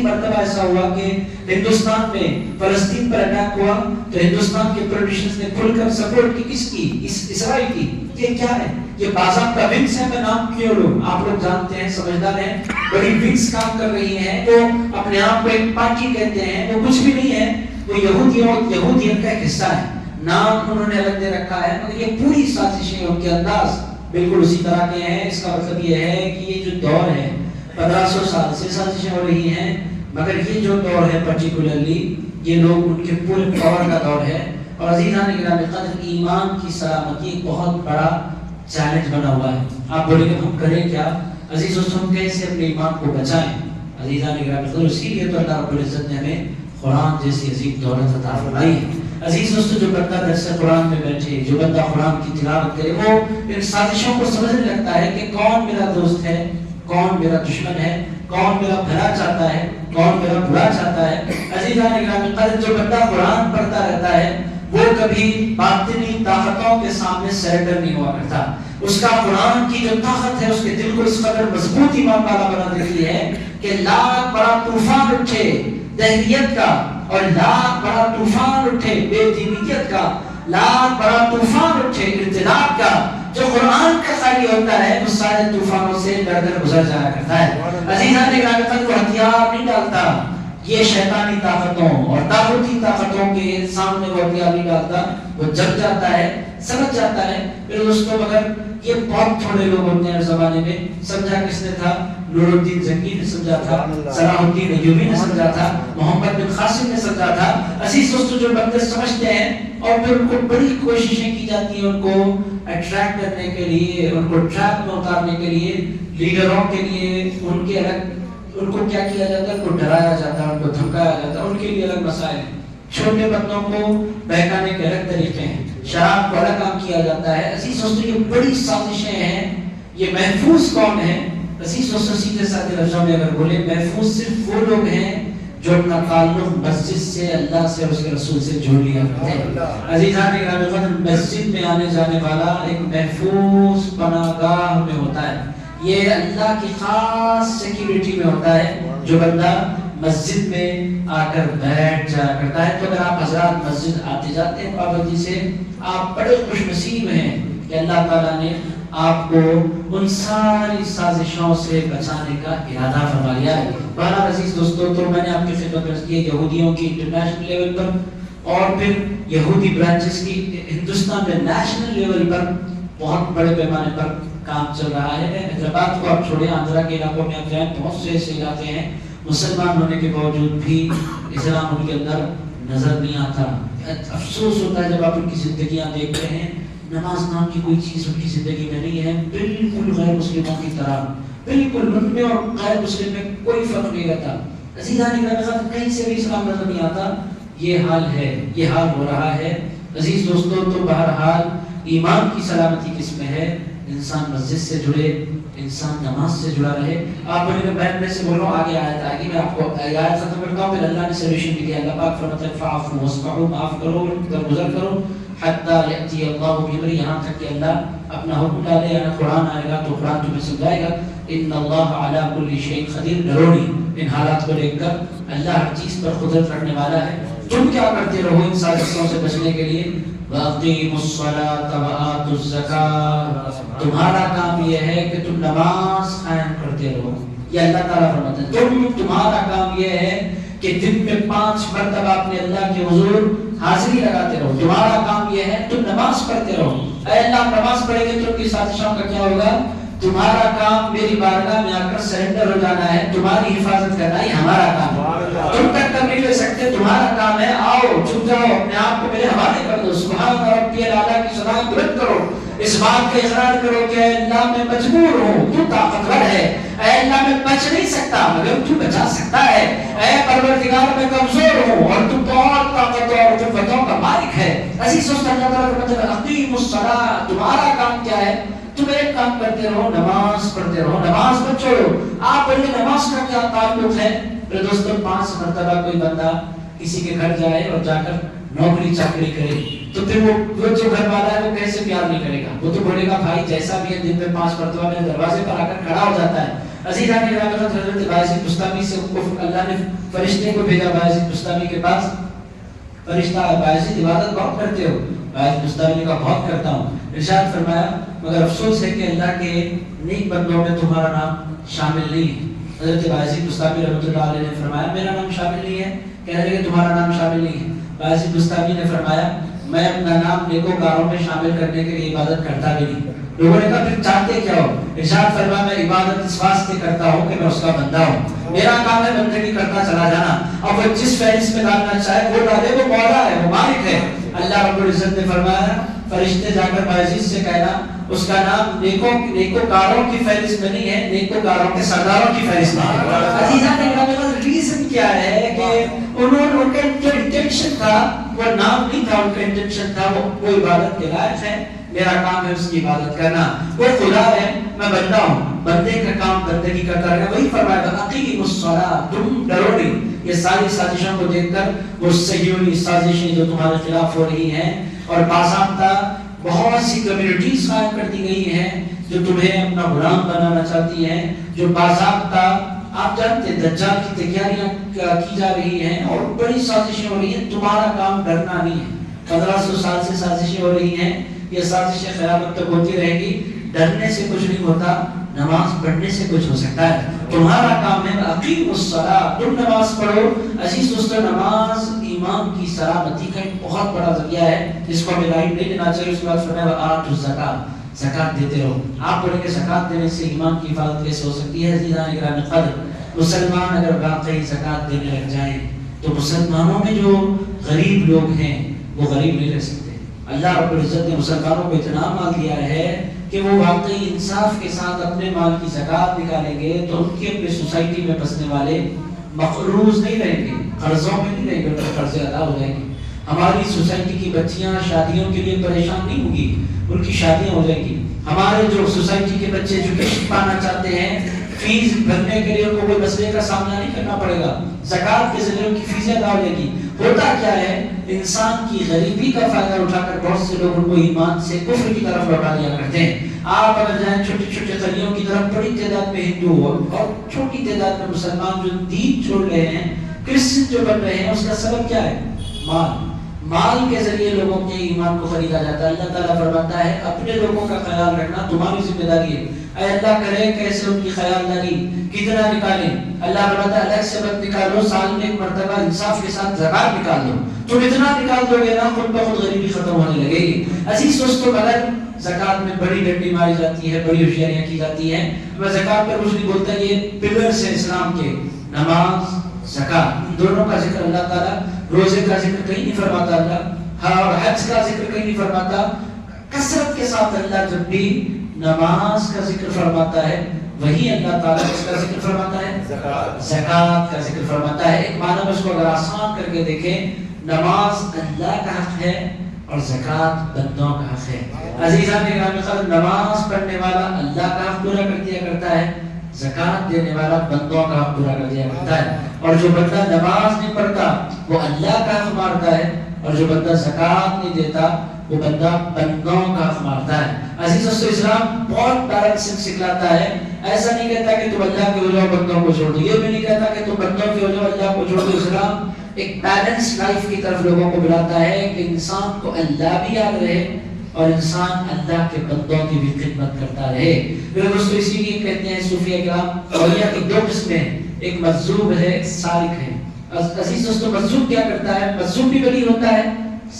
مرتبہ ایسا ہوا کہ ہندوستان میں فلسطین پر اٹیک ہوا تو ہندوستان کے پولیٹیشنز نے کھل کر سپورٹ کی. کس کی؟ اسرائیل کی. یہ کیا ہے؟ یہ باضابطہ ونگز ہے. میں نام کیوں لوں, آپ لوگ جانتے ہیں, سمجھدار ہیں. بڑی ونگز کام کر رہی ہیں وہ اپنے آپ کو ایک پارٹی کہتے ہیں, وہ کچھ بھی نہیں ہے, وہ یہودیت کا ایک حصہ ہے. نام انہوں نے الگ دے رکھا ہے مگر یہ پوری سازشیں ان کے انداز بالکل اسی طرح کے ہیں. اس کا مطلب یہ ہے کہ یہ جو دور ہے 1500 سال سے سازشیں ہو رہی ہیں مگر یہ جو دور ہے پرٹیکولرلی یہ لوگ ان کے پورے پاور کا دور ہے. اور عزیزان گرامی قدر ایمان کی سلامتی ایک بہت بڑا چیلنج بنا ہوا ہے. آپ بولیں گے ہم کریں کیا؟ عزیز دوستوں ہم کیسے اپنے ایمان کو بچائیں؟ عزیزان گرامی قدر اسی لیے تو اللہ رب العزت نے ہمیں قرآن جیسی عظیم دولت عطا فرمائی ہے. عزیز دوستو جو بندہ درس قرآن میں بیٹھے, جو بندہ قرآن کی تلاوت کرے وہ ان سازشوں کو سمجھنے لگتا ہے کہ کون میرا دوست ہے, کون میرا دشمن ہے, کون میرا بھلا چاہتا ہے, کون میرا برا چاہتا ہے. عزیزان گرامی قدر جو بندہ قرآن پڑھتا رہتا ہے وہ کبھی باطنی طاقتوں کے سامنے سرنڈر نہیں ہوا کرتا. اس کا قرآن کی جو طاقت ہے اس کے دل کو اس قدر مضبوط ایمان والا بنا دیتی ہے کہ لاکھ بڑا طوفان اٹھے دہریت کا اور لاکھ بڑا طوفان اٹھے بے دینیت کا, لاکھ بڑا طوفان اٹھے ارتداد کا, جو قرآن کا خالی ہوتا ہے اس سارے طوفانوں سے ڈر کر گزر جایا کرتا ہے. عزیزان گرامی قدر وہ ہتھیار نہیں ڈالتا, یہ شیطانی طاقتوں اور طاغوتی طاقتوں کے سامنے وہ ہتھیار نہیں ڈالتا, وہ جب جاتا ہے, سمجھ جاتا ہے. میرے دوستوں مگر یہ بہت تھوڑے لوگ ہوتے ہیں زمانے میں. سمجھا کس نے تھا؟ نور الدین زنگی نے سمجھا تھا, صلاح الدین ایوبی نے سمجھا تھا, محمد بن قاسم نے سمجھا تھا. عزیز دوستو جو بندے سمجھتے ہیں اور پھر ان کو بڑی کوششیں کی جاتی ہیں ان کو اٹریکٹ کرنے کے لیے, ان کو ٹریپ میں اتارنے کے لیے, لیڈروں کے لیے ان کے الگ ان کو کیا کیا جاتا ہے, ان کو ڈرایا جاتا ہے, ان کو دھمکایا جاتا ہے, ان کے لیے الگ مسائل ہیں. چھوٹے بندوں کو بہکانے کے الگ طریقے ہیں, شراب کو الگ کام کیا جاتا ہے. عزیز دوستو یہ بڑی سازشیں ہیں. یہ محفوظ کون ہے؟ عزیز دوستو سیدھے سادے لفظوں میں اگر بولے محفوظ صرف وہ لوگ ہیں جو اپنا تعلق مسجد سے, اللہ سے اور اس کے رسول سے جوڑ لیا کرتے ہیں. عزیزان گرامی قدر مسجد میں آنے جانے والا ایک محفوظ پناہ گاہ میں ہوتا ہے. یہ اللہ کی خاص سیکیورٹی میں ہوتا ہے. جو بندہ مسجد میں آ کر بیٹھ جا کرتا ہے. تو اگر آپ حضرات مسجد آتے جاتے ہیں پابندی سے, آپ بڑے خوش نصیب ہیں کہ اللہ تعالیٰ نے آپ کو ان ساری سازشوں سے بچانے کا ارادہ فرما لیا ہے. بہرحال عزیز دوستو تو میں نے آپ کی خدمت میں کیا یہودیوں کی انٹرنیشنل لیول پر اور پھر یہودی برانچز کی ہندوستان میں نیشنل لیول پر بہت بڑے پیمانے پر کام چل رہا ہے. حیدرآباد کو آپ چھوڑیں، آندھرا کے علاقوں میں آپ جائیں، بہت سے ایسے علاقے ہیں مسلمان ہونے کے باوجود بھی اسلام ان کے اندر نظر نہیں آتا. افسوس ہوتا ہے جب آپ ان کی زندگیاں دیکھتے ہیں، نماز نام کی کوئی چیز ان کی زندگی میں نہیں ہے، بالکل غیر مسلموں کی طرح، بالکل ان میں اور غیر مسلم میں کوئی فرق نہیں رہتا. عزیزان گرامی، کہیں سے بھی اسلام نظر نہیں آتا. یہ حال ہے، یہ حال ہو رہا ہے. عزیز دوستو، تو بہرحال ایمان کی سلامتی کس میں ہے؟ انسان مسجد سے جڑے، انسان نماز سے جڑا رہے. آپ بولے میں سے بول رہا ہوں، آگے آیت آگے میں آپ کو آیت ختم کرتا ہوں، پھر اللہ نے سولوشن بھی دیا. اللہ پاک فرماتا ہے فاعفوا واصفحوا، معاف کرو، درگزر کرو، حتی یأتی اللہ بامرہ، یہاں تک کہ اللہ اپنا حکم ڈالے. یعنی قرآن آئے گا تو قرآن تمہیں سمجھائے گا. ان اللہ علی کل شیء قدیر، ڈرو نہیں ان حالات کو دیکھ کر، اللہ ہر چیز پر قدرت رکھنے والا ہے. تم کیا کرتے رہو ان سازشوں سے بچنے کے لیے؟ وَأَقِيمُوا الصَّلَاةَ وَآتُوا الزَّكَاةَ، تمہارا کام یہ ہے کہ تم نماز قائم کرتے رہو. یہ اللہ تعالیٰ فرماتے ہیں تمہارا کام یہ ہے کہ دن میں 5 مرتبہ اپنے اللہ کے حضور حاضری لگاتے رہو. تمہارا کام یہ ہے تم نماز پڑھتے رہو. اے اللہ، نماز پڑھیں گے تو ان کی سازشوں کا کیا ہوگا؟ تمہارا کام میری بارگاہ میں آ کر سرنڈر ہو جانا ہے، تمہاری حفاظت کرنا ہی ہمارا کام ہے. تم تک کر نہیں لے سکتے، تمہارا کام ہے آؤ چھپ جاؤ، اپنے آپ کو میرے حوالے کر دو. سبحان ربی الاعلیٰ کی ثنا بلند کرو، اس بات کا اقرار کرو کہ اے اللہ میں مجبور ہوں، تو طاقتور ہے. اے اللہ میں بچ نہیں سکتا مگر تو بچا سکتا ہے. اے پروردگار میں کمزور ہوں اور تو بہت طاقتور اور قوتوں کا مالک ہے. عزیز دوست، اللہ تعالیٰ کا مطلب اقیموا الصلاۃ، تمہارا کام کیا ہے؟ تم ایک کام کرتے رہو، نماز پڑھتے رہو، نماز مت چھوڑو. آپ بولے نماز کا کیا تعلق ہے؟ میرے دوستوں، 5 مرتبہ کوئی بندہ کسی کے گھر جائے اور جا کر نوکری چاکری کرے تو پھر وہ جو گھر والا ہے وہ کیسے پیار نہیں کرے گا؟ وہ تو بولے گا بھائی جیسا بھی ہے دن میں 5 مرتبہ میرے دروازے پر آ کر کھڑا ہو جاتا ہے. عزیزان گرامی، حضرت بایزید بستامی سے اللہ نے فرشتے کو بھیجا بایزید بستامی کے پاس. فرشتہ بایزید عبادت بہت کرتے ہو؟ بایزید بستامی نے کہا بہت کرتا ہوں. ارشاد فرمایا مگر افسوس ہے کہ اللہ کے نیک بندوں میں تمہارا نام شامل نہیں ہے. حضرت بایزید بستامی رحمۃ اللہ علیہ نے فرمایا میرا نام شامل نہیں ہے. کہنے لگے تمہارا نام شامل نہیں ہے. بایزید بستامی نے فرمایا میں اپنا نام نیکوکاروں میں شامل کرنے کے لیے عبادت کرتا بھی نہیں. لوگوں نے کہا پھر چاہتے کیا ہو؟ ارشاد فرمایا میں عبادت اس واسطے کرتا ہوں کہ میں اس کا بندہ ہوں. میرا کام ہے بندگی کرتا چلا جانا. اب وہ جس فہرست میں ڈالنا چاہے وہ ڈالے، وہ مولا ہے، وہ مالک ہے. اللہ رب العزت نے فرمایا فرشتے جا کر بایزید سے کہنا اس کا نام نیکوکاروں کی فہرست میں نہیں ہے، نیکوکاروں کے سرداروں کی فہرست میں ہے. عزیزان گرامی، ریزن کیا ہے کہ ان کا جو انٹینشن تھا وہ نام نہیں تھا، ان کا انٹینشن تھا وہ عبادت کے لائق ہے، میرا کام ہے اس کی عبادت کرنا. وہ خدا ہے، میں بندہ ہوں، بندے کا کام بندگی کرتا رہے. وہی فرمایا اقیموا الصلاۃ، تم ڈرو نہیں. یہ ساری سازشوں کو دیکھ کر وہ صہیونی سازشیں جو تمہارے خلاف ہو رہی ہیں اور باضابطہ بہت سی کمیونٹیز قائم کر دی گئی ہیں جو تمہیں اپنا غلام بنانا چاہتی ہیں، جو باضابطہ آپ جانتے ہیں دجال کی تیاریاں کی جا رہی ہیں اور بڑی سازشیں ہو رہی ہیں. تمہارا کام ڈرنا نہیں ہے. 1500 سال سے سازشیں ہو رہی ہیں، یہ سازشیں قیامت تک ہوتی رہے گی. ڈرنے سے کچھ نہیں ہوتا، نماز پڑھنے سے کچھ ہو سکتا ہے. تمہارا کام ہے اقیموا الصلاۃ، تم نماز پڑھو. عزیز دوستو، نماز ایمان کی سلامتی کا ایک بہت بڑا ذریعہ ہے جس کو ہمیں لائٹ نہیں دینا چاہیے. اس کے بعد فرمایا وآتوا الزکاۃ، زکات دیتے رہو. آپ بولیں کہ زکات دینے سے ایمان کی حفاظت کیسے ہو سکتی ہے؟ عزیزان گرامی قدر، مسلمان اگر واقعی زکات دینے لگ جائیں تو مسلمانوں میں جو غریب لوگ ہیں وہ غریب نہیں رہ سکتے. اللہ رب العزت نے مسلمانوں کو اتنا مال دیا ہے کہ وہ واقعی انصاف کے ساتھ اپنے مال کی زکات نکالیں گے تو ان کی اپنے سوسائٹی میں بسنے والے مقروض نہیں رہیں گے، قرضوں میں نہیں رہیں گے، قرضے ادا ہو جائیں گے. ہماری سوسائٹی کی بچیاں شادیوں کے لیے پریشان نہیں ہوں گی، ان کی شادیاں ہو جائیں گی. ہمارے جو سوسائٹی کے بچے ایجوکیشن پانا چاہتے ہیں، فیس بھرنے کے لیے ان کو کوئی مسئلے کا سامنا نہیں کرنا پڑے گا. زکات کے ذریعے ان کی فیسیں ادا ہو جائے گی. ہوتا کیا ہے، انسان کی غریبی کا فائدہ اٹھا کر بہت سے لوگ ان کو ایمان سے کفر کی طرف لوٹا دیا کرتے ہیں. آپ اگر جائیں چھوٹے چھوٹے گلیوں کی طرف، بڑی تعداد میں ہندو اور چھوٹی تعداد میں مسلمان جو دین چھوڑ رہے ہیں، کرسچن جو بن رہے ہیں، اس کا سبب کیا ہے؟ مال کے ذریعے لوگوں کے ایمان کو خریدا جاتا ہے. اللہ تعالیٰ فرماتا ہے اپنے لوگوں کا خیال رکھنا تمہاری ذمہ داری ہے. اے اللہ کرے کیسے ان کی خیال داری کتنا نکالیں. اللہ فرماتا ہے الگ سے مت نکالو، سال میں ایک مرتبہ انصاف کے ساتھ زکات نکال دو. تم اتنا نکال دو گے نا خود بخود غریبی ختم ہونے لگے گی. عزیز دوستو اگر زکات میں بڑی ڈنڈی ماری جاتی ہے, بڑی ہوشیاریاں کی جاتی ہیں, میں زکات پر کچھ نہیں بولتا, یہ پلرز ہیں اسلام کے, نماز زکات, دونوں کا ذکر اللہ تعالیٰ, روزے کا ذکر کہیں نہیں فرماتا اللہ, اور حج کا ذکر کہیں نہیں فرماتا. کثرت کے ساتھ اللہ جب بھی نماز کا ذکر فرماتا ہے وہی اللہ تعالیٰ اس کا ذکر فرماتا ہے, زکات کا ذکر فرماتا ہے. ایک معنی میں اس کو اگر آسان کر کے دیکھیں, نماز اللہ کا حق ہے اور زکات بندوں کا حق ہے. عزیزان گرامی قدر, نماز پڑھنے والا اللہ کا حق پورا کر دیا کرتا ہے, زکات دینے والا بندوں کا حق پورا کر دیا کرتا ہے. اور جو بندہ نماز نہیں پڑھتا وہ اللہ کا حق مارتا ہے, اور جو بندہ زکات نہیں دیتا وہ بندہ بندوں کا حق مارتا ہے. عزیز دوستو, اسلام بہت بیلنسنگ سکھلاتا ہے. ایسا نہیں کہتا کہ تم اللہ کے ہو جاؤ بندوں کو چھوڑ دو, یہ بھی نہیں کہتا کہ تم بندوں کے ہو جاؤ اللہ کو چھوڑ دو. اسلام ایک بیلنس لائف کی طرف لوگوں کو بلاتا ہے کہ انسان کو اللہ بھی یاد رہے اور انسان اللہ کے بندوں کی بھی خدمت کرتا رہے. میرے دوستو, اسی لیے کہتے ہیں صوفیہ کرام, اولیاء کی دو قسمیں, ایک مجذوب ہے, ایک سالک ہے. عزیز دوستو, مجذوب کیا کرتا ہے؟ مجذوب بھی ولی ہوتا ہے,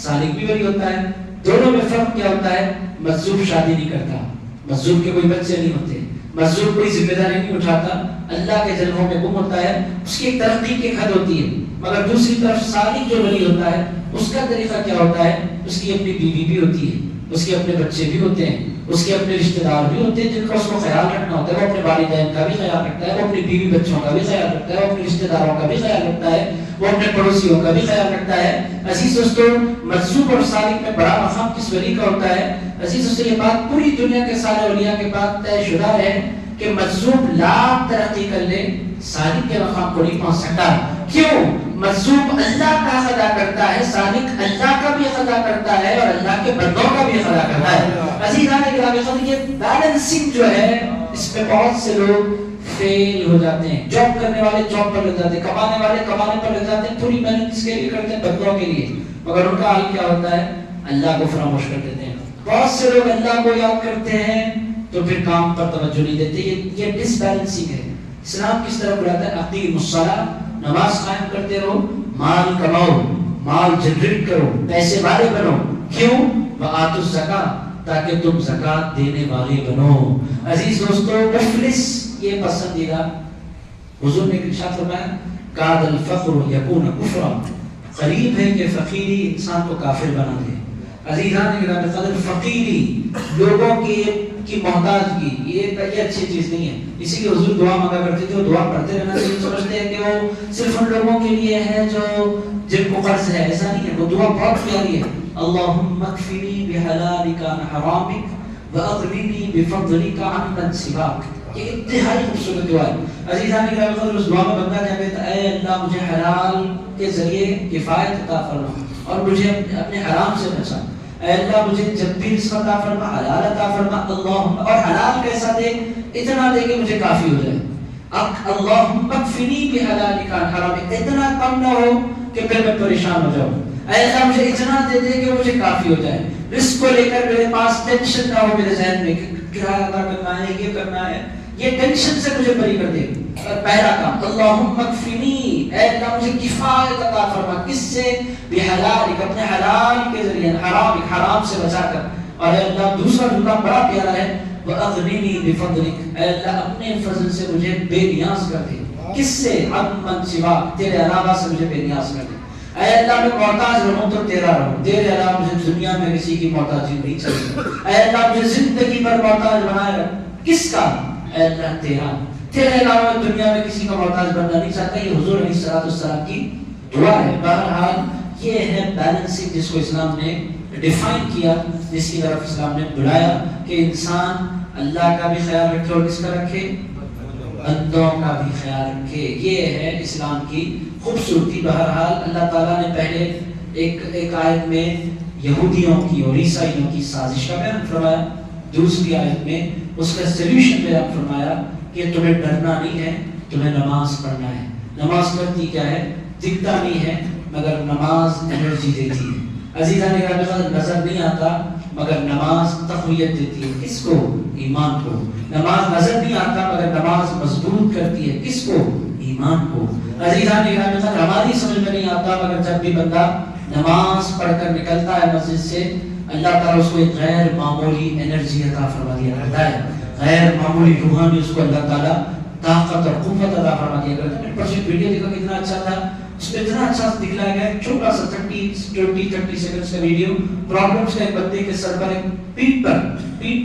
سالک بھی ولی ہوتا ہے. دونوں میں فرق کیا ہوتا ہے؟ مجذوب شادی نہیں کرتا, مجذوب کے کوئی بچے نہیں ہوتے, مجذوب کوئی ذمہ داری نہیں اٹھاتا, اللہ کے جلووں میں گم ہوتا ہے, اس کی ایک ترقی کی حد ہوتی ہے. مگر دوسری طرف سالک جو ولی ہوتا ہے اس کا طریقہ کیا ہوتا ہے؟ اس کی اپنی بیوی بھی ہوتی ہے, اس کے اپنے بچے بھی ہوتے ہیں, اس کے اپنے رشتہ دار بھی ہوتے ہیں جن کا اس کو خیال رکھنا ہوتا ہے. وہ اپنے والدین کا بھی خیال رکھتا ہے, وہ اپنی بیوی بچوں کا بھی خیال رکھتا ہے, وہ اپنے رشتہ داروں کا بھی خیال رکھتا ہے, وہ اپنے پڑوسیوں کا بھی خیال رکھتا ہے. عزیز دوستو, مجذوب اور سالک میں بڑا مقام کس ولی کا ہوتا ہے؟ عزیز دوستو, یہ بات پوری دنیا کے سارے اولیاء کے بعد طے شدہ ہے کہ مجذوب لاکھ ترقی کر لے, سالک کے مقام کو نہیں پہنچ سکتا. کیوں؟ مجذوب اللہ کا حق ادا کرتا ہے, سالک اللہ کا بھی حق ادا کرتا ہے اور اللہ کے بندوں کا بھی حق ادا کرتا ہے. عزیزان گرامی قدر, یہ بیلنسنگ جو ہے اس میں بہت سے لوگ فیل ہو جاتے ہیں. جاب کرنے والے جاب پر لگ جاتے ہیں, کمانے والے کمانے پر لگ جاتے ہیں, پوری محنت اس کے لیے کرتے ہیں بندوں کے لیے, مگر ان کا حال کیا ہوتا ہے؟ اللہ کو فراموش کر دیتے ہیں. بہت سے لوگ اللہ کو یاد کرتے ہیں تو پھر کام پر توجہ نہیں دیتے. یہ ڈس بیلنسنگ ہے. اسلام کس طرح بلاتا ہے؟ اقیم الصلاۃ, نماز قائم کرتے رہو, مال کماؤ, مال جنریٹ کرو, پیسے والے بنو. کیوں؟ وآتوا الزکاۃ, تاکہ تم زکات دینے والے بنو. عزیز دوستو, مفلس یہ پسندیدہ, حضور نے ارشاد فرمایا کاد الفقر یکون کفرا, قریب ہے کہ فقیری انسان کو کافر بنا دے. عزیزان گرامی قدر, فقیری لوگوں کی محتاجگی یہ اچھی چیز نہیں ہے. اسی لیے حضور دعا مانگا کرتے تھے, وہ دعا پڑھتے رہنا چاہیے. سمجھتے ہیں کہ وہ صرف ان لوگوں کے لیے ہے جو جن کو قرض ہے, ایسا نہیں ہے. وہ دعا بہت پیاری ہے. اللہم اکفنی بحلالک عن حرامک واغننی بفضلک عن من سواک. یہ انتہائی خوبصورت دعا ہے. عزیزان گرامی قدر, اس دعا میں بندہ کیا کہتا ہے؟ اے اللہ مجھے حلال کے ذریعے کفایت عطا فرما اور مجھے اپنے حرام سے بچا. اے اللہ مجھے جب بھی رزق عطا فرما, حلال عطا فرما. اللہم, اور حلال کیسا دے؟ اتنا دے کہ مجھے کافی ہو جائے. اللہم اکفنی بحلالک عن حرامک, اتنا کم نہ ہو کہ پھر میں پریشان ہو جاؤں. اے اللہ مجھے اتنا دے دے کہ مجھے کافی ہو جائے. رزق کو لے کر میرے پاس ٹینشن نہ ہو میرے ذہن میں کہ کرایہ ادا کرنا ہے, یہ کرنا ہے, یہ ٹینشن سے مجھے بری کر دے. پہلا کام, اللہم اکفنی, اے اللہ مجھے کفایت عطا فرما. کس سے؟ بحلالک, اپنے حلال کے ذریعے, حرام حرام سے بچا کر. اور اے اللہ دوسرا جملہ بڑا پیارا ہے, وَأَغْنِنِي بِفَضْلِكَ, اے اللہ اپنے فضل سے مجھے بے نیاز کر دے. کس سے؟ عن من سواک, تیرے علاوہ سے مجھے بے نیاز کر دے. اے اللہ میں محتاج رہوں تو تیرا رہوں, تیرے علاوہ مجھے دنیا میں کسی کی محتاجی نہیں چاہیے. اے اللہ مجھے زندگی پر محتاج بنائے رکھ. کس کا؟ اے اللہ تیرا. تیرے علاوہ دنیا میں کسی کا محتاج بننا نہیں چاہتا. یہ حضور علیہ الصلوۃ والسلام کی دعا ہے. بہرحال یہ ہے بیلنسنگ جس کو اسلام نے ڈیفائن کیا, جس کی طرف اسلام نے بلایا کہ انسان اللہ کا بھی خیال رکھے اور کس کا رکھے؟ بندوں کا بھی خیال رکھے. یہ ہے اسلام کی خوبصورتی. بہرحال اللہ تعالیٰ نے پہلے ایک آیت میں یہودیوں کی اور عیسائیوں کی سازش کا بیان فرمایا, دوسری آیت میں اس کا سلیوشن بیان فرمایا کہ تمہیں ڈرنا نہیں ہے, تمہیں نماز پڑھنا ہے. نماز پڑھتی کیا ہے؟ دکھتا نہیں ہے مگر نماز انرجی دیتی ہے. عزیزان گرامی قدر, نظر نہیں آتا مگر نماز تقویت دیتی ہے. کس کو؟ ایمان کو. نماز نظر نہیں آتا مگر نماز مضبوط کرتی ہے. کس کو؟ ایمان کو. عزیزان گرامی قدر, ہماری سمجھ میں نہیں آتا مگر جب بھی بندہ نماز پڑھ کر نکلتا ہے مسجد سے، اللہ تعالیٰ اس کو ایک غیر معمولی انرجی عطا فرما دیا کرتا ہے، غیر معمولی روحانی اس کو اللہ تعالیٰ طاقت اور قوت عطا فرما دیا کرتا ہے۔ میں پرسوں ویڈیو دیکھا کتنا اچھا تھا، اس میں اتنا اچھا دکھلایا گیا ہے، چھوٹا سا 30 سیکنڈز کا ویڈیو، پرابلمز کا ایک بندے کے سر پر، ایک پیٹ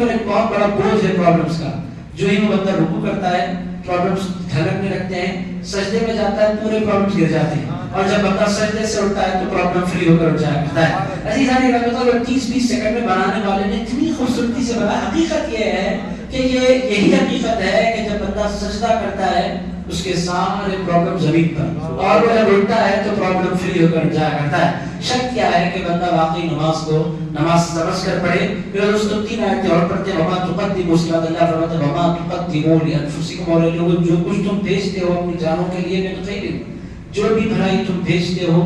پر ایک بہت بڑا بوجھ ہے پرابلمز کا، جو ہی وہ بندہ رکوع کرتا ہے پرابلمز دھڑکنے لگتے ہیں، سجدے میں جاتا ہے پورے پرابلمز گر جاتے ہیں، اور جب بندہ سجدے سے اٹھتا ہے تو پرابلم فری ہو کر اٹھ جایا کرتا ہے۔ عزیزان گرامی، 30-20 سیکنڈ میں بنانے والے نے اتنی خوبصورتی سے بنایا۔ حقیقت یہ ہے کہ یہی حقیقت ہے کہ جب بندہ سجدہ کرتا ہے اس کے سارے پرابلم زمین پر، اور وہ جب اٹھتا ہے تو پرابلم فری ہو کر جایا کرتا ہے۔ شک کیا ہے کہ بندہ واقعی نماز سمجھ کر پڑھے۔ میرے دوستو 3 آیتیں اور پڑھتے ہیں۔ وما تقدموا، اس کے بعد اللہ فرماتا ہے وما تقدموا لانفسکم، اور لوگوں جو کچھ تم بھیجتے ہو اپنی جانوں کے لیے من خیر، جو بھی بھلائی تم بھیجتے ہو،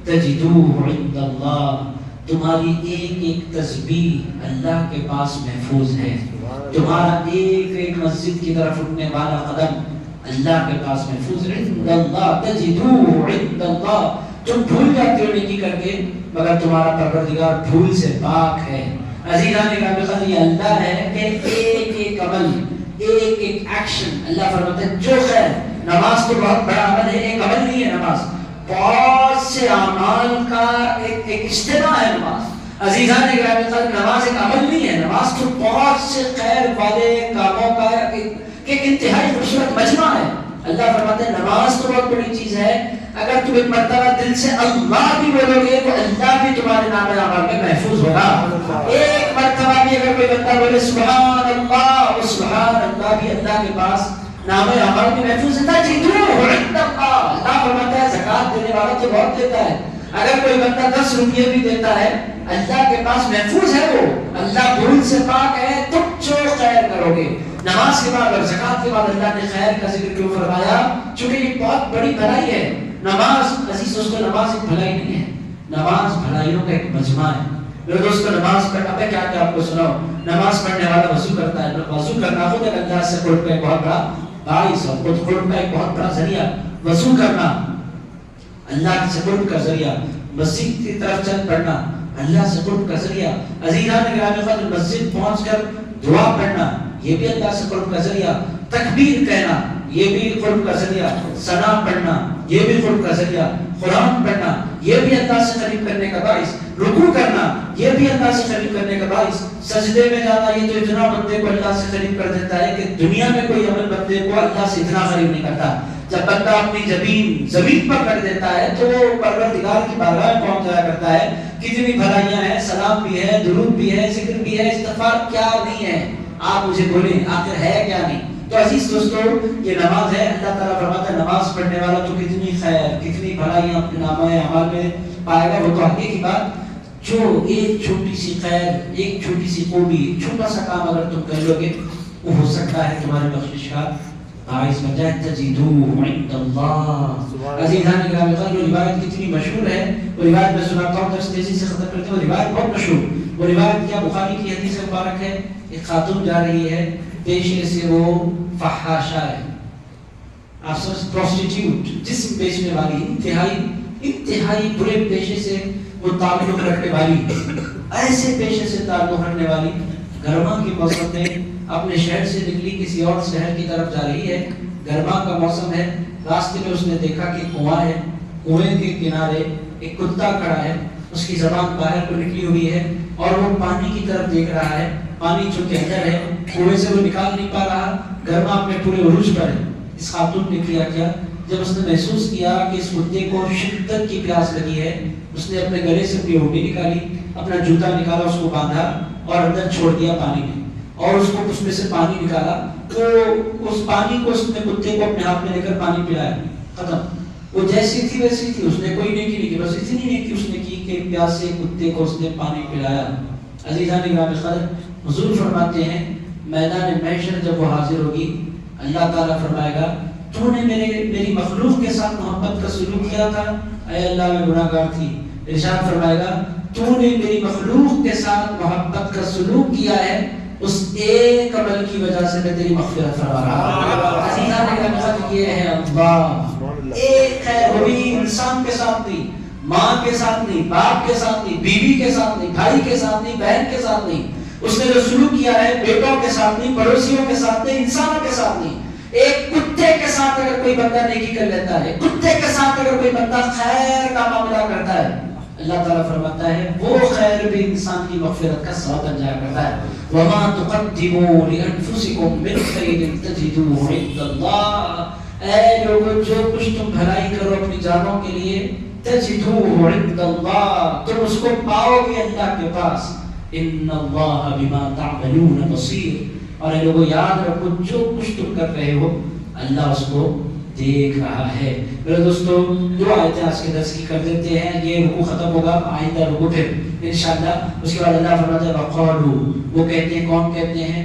تجدوه عند اللہ، تمہاری ایک ایک تسبیح اللہ کے پاس محفوظ ہے، تمہارا ایک ایک مسجد کی طرف اٹھنے والا قدم اللہ کے پاس محفوظ ہے۔ عند اللہ، تجدوه عند اللہ، تم بھول جاتے ہو نیکی کر کے مگر تمہارا پروردگار بھول سے پاک ہے۔ عزیزان گرامی، یہ اللہ ہے کہ ایک ایک عمل، ایک ایک ایکشن، اللہ فرماتے ہیں جو خیر، نماز تو بہت بڑا عمل ہے، ایک عمل نہیں ہے نماز، بہت سے اعمال کا ایک اجتماع ہے نماز۔ عزیزان گرامی، نماز ایک عمل نہیں ہے، نماز تو بہت سے خیر والے کاموں کا ایک انتہائی خوبصورت مجمع ہے۔ اللہ فرماتے ہیں نماز تو بہت بڑی چیز ہے، اگر تم ایک مرتبہ دل سے اللہ بھی بولو گے تو اللہ بھی تمہارے نام اعمال میں محفوظ ہوگا۔ ایک مرتبہ بھی اگر کوئی بندہ بولے سبحان اللہ، وہ سبحان اللہ بھی اللہ کے پاس نام اعمال میں محفوظ ہے۔ تجدوه عند اللہ، اللہ فرماتا ہے زکات دینے والا تو بہت دیتا ہے، اگر کوئی بندہ 10 روپیے بھی دیتا ہے اللہ کے پاس محفوظ ہے، وہ اللہ بھول سے پاک ہے۔ تم جو خیر کرو گے، نماز کے بعد اور زکات کے بعد اللہ نے خیر کا ذکر کیوں فرمایا؟ چونکہ یہ بہت بڑی بھلائی ہے۔ نماز، عزیز دوستو، نماز ایک بھلائی نہیں ہے، نماز بھلائیوں کا ایک مجمع ہے۔ میرے دوستو، نماز پڑھنا، میں کیا آپ کو سناؤں، نماز پڑھنے والا وضو کرتا ہے، وضو کرنا خود ایک اللہ سے قرب کا ایک بہت بڑا باعث ہے، خود قرب کا ایک بہت بڑا ذریعہ، وضو کرنا اللہ سے قرب کا ذریعہ، مسجد کی طرف چل پڑنا اللہ سے قرب کا ذریعہ، عزیزان گرامی، مسجد پہنچ کر دعا پڑھنا یہ بھی اللہ سے قرب کا ذریعہ، تکبیر کہنا یہ بھی قرب کا ذریعہ، ثنا پڑھنا یہ بھی قرب کا ذریعہ، قرآن پڑھنا یہ بھی اللہ سے قریب کرنے کا باعث، رکوع کرنا یہ بھی اللہ سے قریب کرنے کا باعث، سجدے میں جانا یہ تو اتنا بندے کو اللہ سے قریب کر دیتا ہے کہ دنیا میں کوئی عمل بندے کو اللہ سے اتنا قریب نہیں کرتا۔ جب بندہ اپنی زمین پر کر دیتا ہے تو وہ پروردگار کی بارگاہ میں پہنچ جایا کرتا ہے۔ کتنی بھلائیاں ہیں، سلام بھی ہے، درود بھی ہے، ذکر بھی ہے، استغفار کیا نہیں ہے، آپ مجھے بولیں آخر ہے کیا نہیں؟ تو عزیز دوستو، یہ نماز ہے۔ اللہ تعالیٰ فرماتا ہے نماز پڑھنے والا تو کتنی خیر، کتنی بھلائیاں اپنے نامہ اعمال میں پائے گا۔ وہ تو آگے کی بات، جو ایک چھوٹی سی خیر، ایک چھوٹی سی خوبی، چھوٹا سا کام اگر تم کر لو گے وہ ہو سکتا ہے تمہارے بخشش کا باعث بن جائے۔ تجدوه عند اللہ۔ عزیزان گرامی، جو روایت کتنی مشہور ہے، وہ روایت میں سناتا ہوں، درس تیزی سے ختم کرتے ہیں۔ وہ روایت بہت مشہور، وہ روایت کیا بخاری کی حدیث مبارک ہے۔ ایک خاتون جا رہی ہے پیشے سے، وہ فحاشہ ہے، پروسٹیٹیوٹ، جسم بیچنے والی، انتہائی برے پیشے سے وہ تعلق رکھنے والی، ایسے پیشے سے تعلق رکھنے والی گرما کے موسم میں اپنے شہر سے نکلی، کسی اور شہر کی طرف جا رہی ہے، گرما کا موسم ہے، راستے میں اس نے دیکھا کہ کنواں ہے، کنویں کے کنارے ایک کتا کھڑا ہے، اس کی زبان باہر کو نکلی ہوئی ہے اور وہ پانی کی طرف دیکھ رہا ہے، پانی چونکہ اندر ہے، کنویں سے وہ نکال نہیں پا رہا، گرما اپنے پورے عروج پر ہے۔ اس خاتون نے کیا جب اس نے محسوس کیا کہ اس کتے کو شدت کی پیاس لگی ہے، اس نے اپنے گلے سے اپنی ہڈی نکالی، اپنا جوتا نکالا، اس کو باندھا اور اندر چھوڑ دیا پانی میں، اور اس کو اس میں سے پانی نکالا تو اس پانی کو اس نے کتے کو اپنے ہاتھ میں لے کر پانی پلایا، ختم۔ وہ جیسی تھی ویسی تھی، اس نے کوئی نیکی نہیں کی، بس اتنی نیکی اس نے کی کہ پیاسے کتے کو اس نے پانی پلایا۔ عزیزان گرامی قدر، حضور فرماتے ہیں میدان محشر جب وہ حاضر ہوگی، اللہ تعالیٰ فرمائے گا تو نے میری مخلوق کے ساتھ محبت کا سلوک کیا تھا، اے اللہ میں گناہ گار تھی۔ ارشاد فرمائے گا تو نے میری مخلوق کے ساتھ محبت کا سلوک کیا ہے، اس ایک عمل کی وجہ سے میں تیری مغفرت فرما رہا ہوں۔ عزیزان نے کہا یہ ہے اللہ، ایک خیر ہوئی انسان کے ساتھ نہیں، ماں کے ساتھ نہیں، باپ کے ساتھ نہیں، بیوی کے ساتھ نہیں، بھائی کے ساتھ نہیں، بہن کے ساتھ نہیں، اس نے جو سلوک کیا ہے بیٹوں کے ساتھ نہیں، پڑوسیوں کے ساتھ نہیں، انسانوں کے ساتھ نہیں، ایک کتے کے ساتھ اگر کوئی بندہ نیکی کر لیتا ہے، کتے کے ساتھ اگر کوئی بندہ خیر کا معاملہ کرتا ہے، اللہ تعالیٰ فرماتا ہے وہ خیر بھی انسان کی مغفرت کا سبب بن جایا کرتا ہے. وَمَا تُقَدِّمُوا لِأَنفُسِكُم مِّن خَيْرٍ تَجِدُوهُ عِندَ اللَّهِ. اے لوگوں جو کچھ تم بھلائی کرو اپنی جانوں کے لیے، تَجِدُوهُ عِندَ اللَّهِ، تم اس کو پاؤ گے اللہ کے پاس. إِنَّ اللَّهَ بِمَا تَعْمَلُونَ بَصِيرٌ. اور اے لوگوں یاد رکھو جو کچھ تم کر رہے ہو اللہ اس کو دیکھ رہا ہے. میرے دوستو دو آیتیں آج کے درس کی کر دیتے ہیں، یہ رکوع ختم ہوگا، آئندہ رکوع پھر انشاءاللہ. اس کے بعد اللہ فرماتا ہے وَقَالُوا، وہ کہتے ہیں، کون کہتے ہیں؟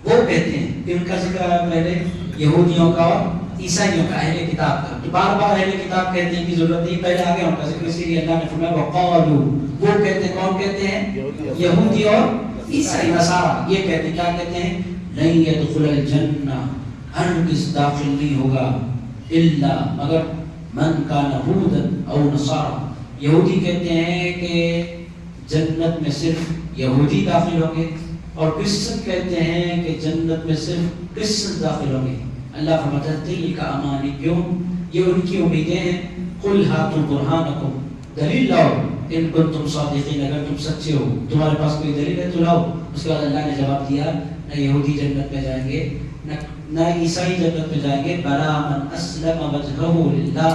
وہ کہتے ہیں، ان کا ذکر آیا پہلے یہودیوں کا اور عیسائیوں کا، اہل کتاب کا. تو بار بار اہل کتاب کہتے ہیں کی ضرورت نہیں، پہلے آگے ان کا ذکر، اسی لیے اللہ نے فرمایا وَقَالُوا. وہ کہتے ہیں، کون کہتے ہیں؟ یہودی اور عیسائی نصارہ. یہ کہتے ہیں، کیا کہتے ہیں؟ لَن يَدْخُلَ الْجَنَّةَ، ہرگز داخل نہیں ہوگا الا مگر من کان ہودن او نصارا. یہودی کہتے ہیں کہ جنت میں صرف یہودی داخل ہوں گے، اور کرسچن کہتے ہیں کہ جنت میں صرف کرسچن داخل ہوں گے. اللہ فرماتا ہے تلک امانیہم، یہ ان کی امیدیں ہیں. قل ہاتوا برہانکم، دلیل لاؤ ان کنتم صادقین، اگر تم سچے ہو تمہارے پاس کوئی دلیل ہے تو لاؤ. اس کے بعد اللہ نے جواب دیا نہ یہودی جنت میں جائیں گے نہ عیسائی جنت میں جائیں گے، بلا من اسلم وجہہ للہ.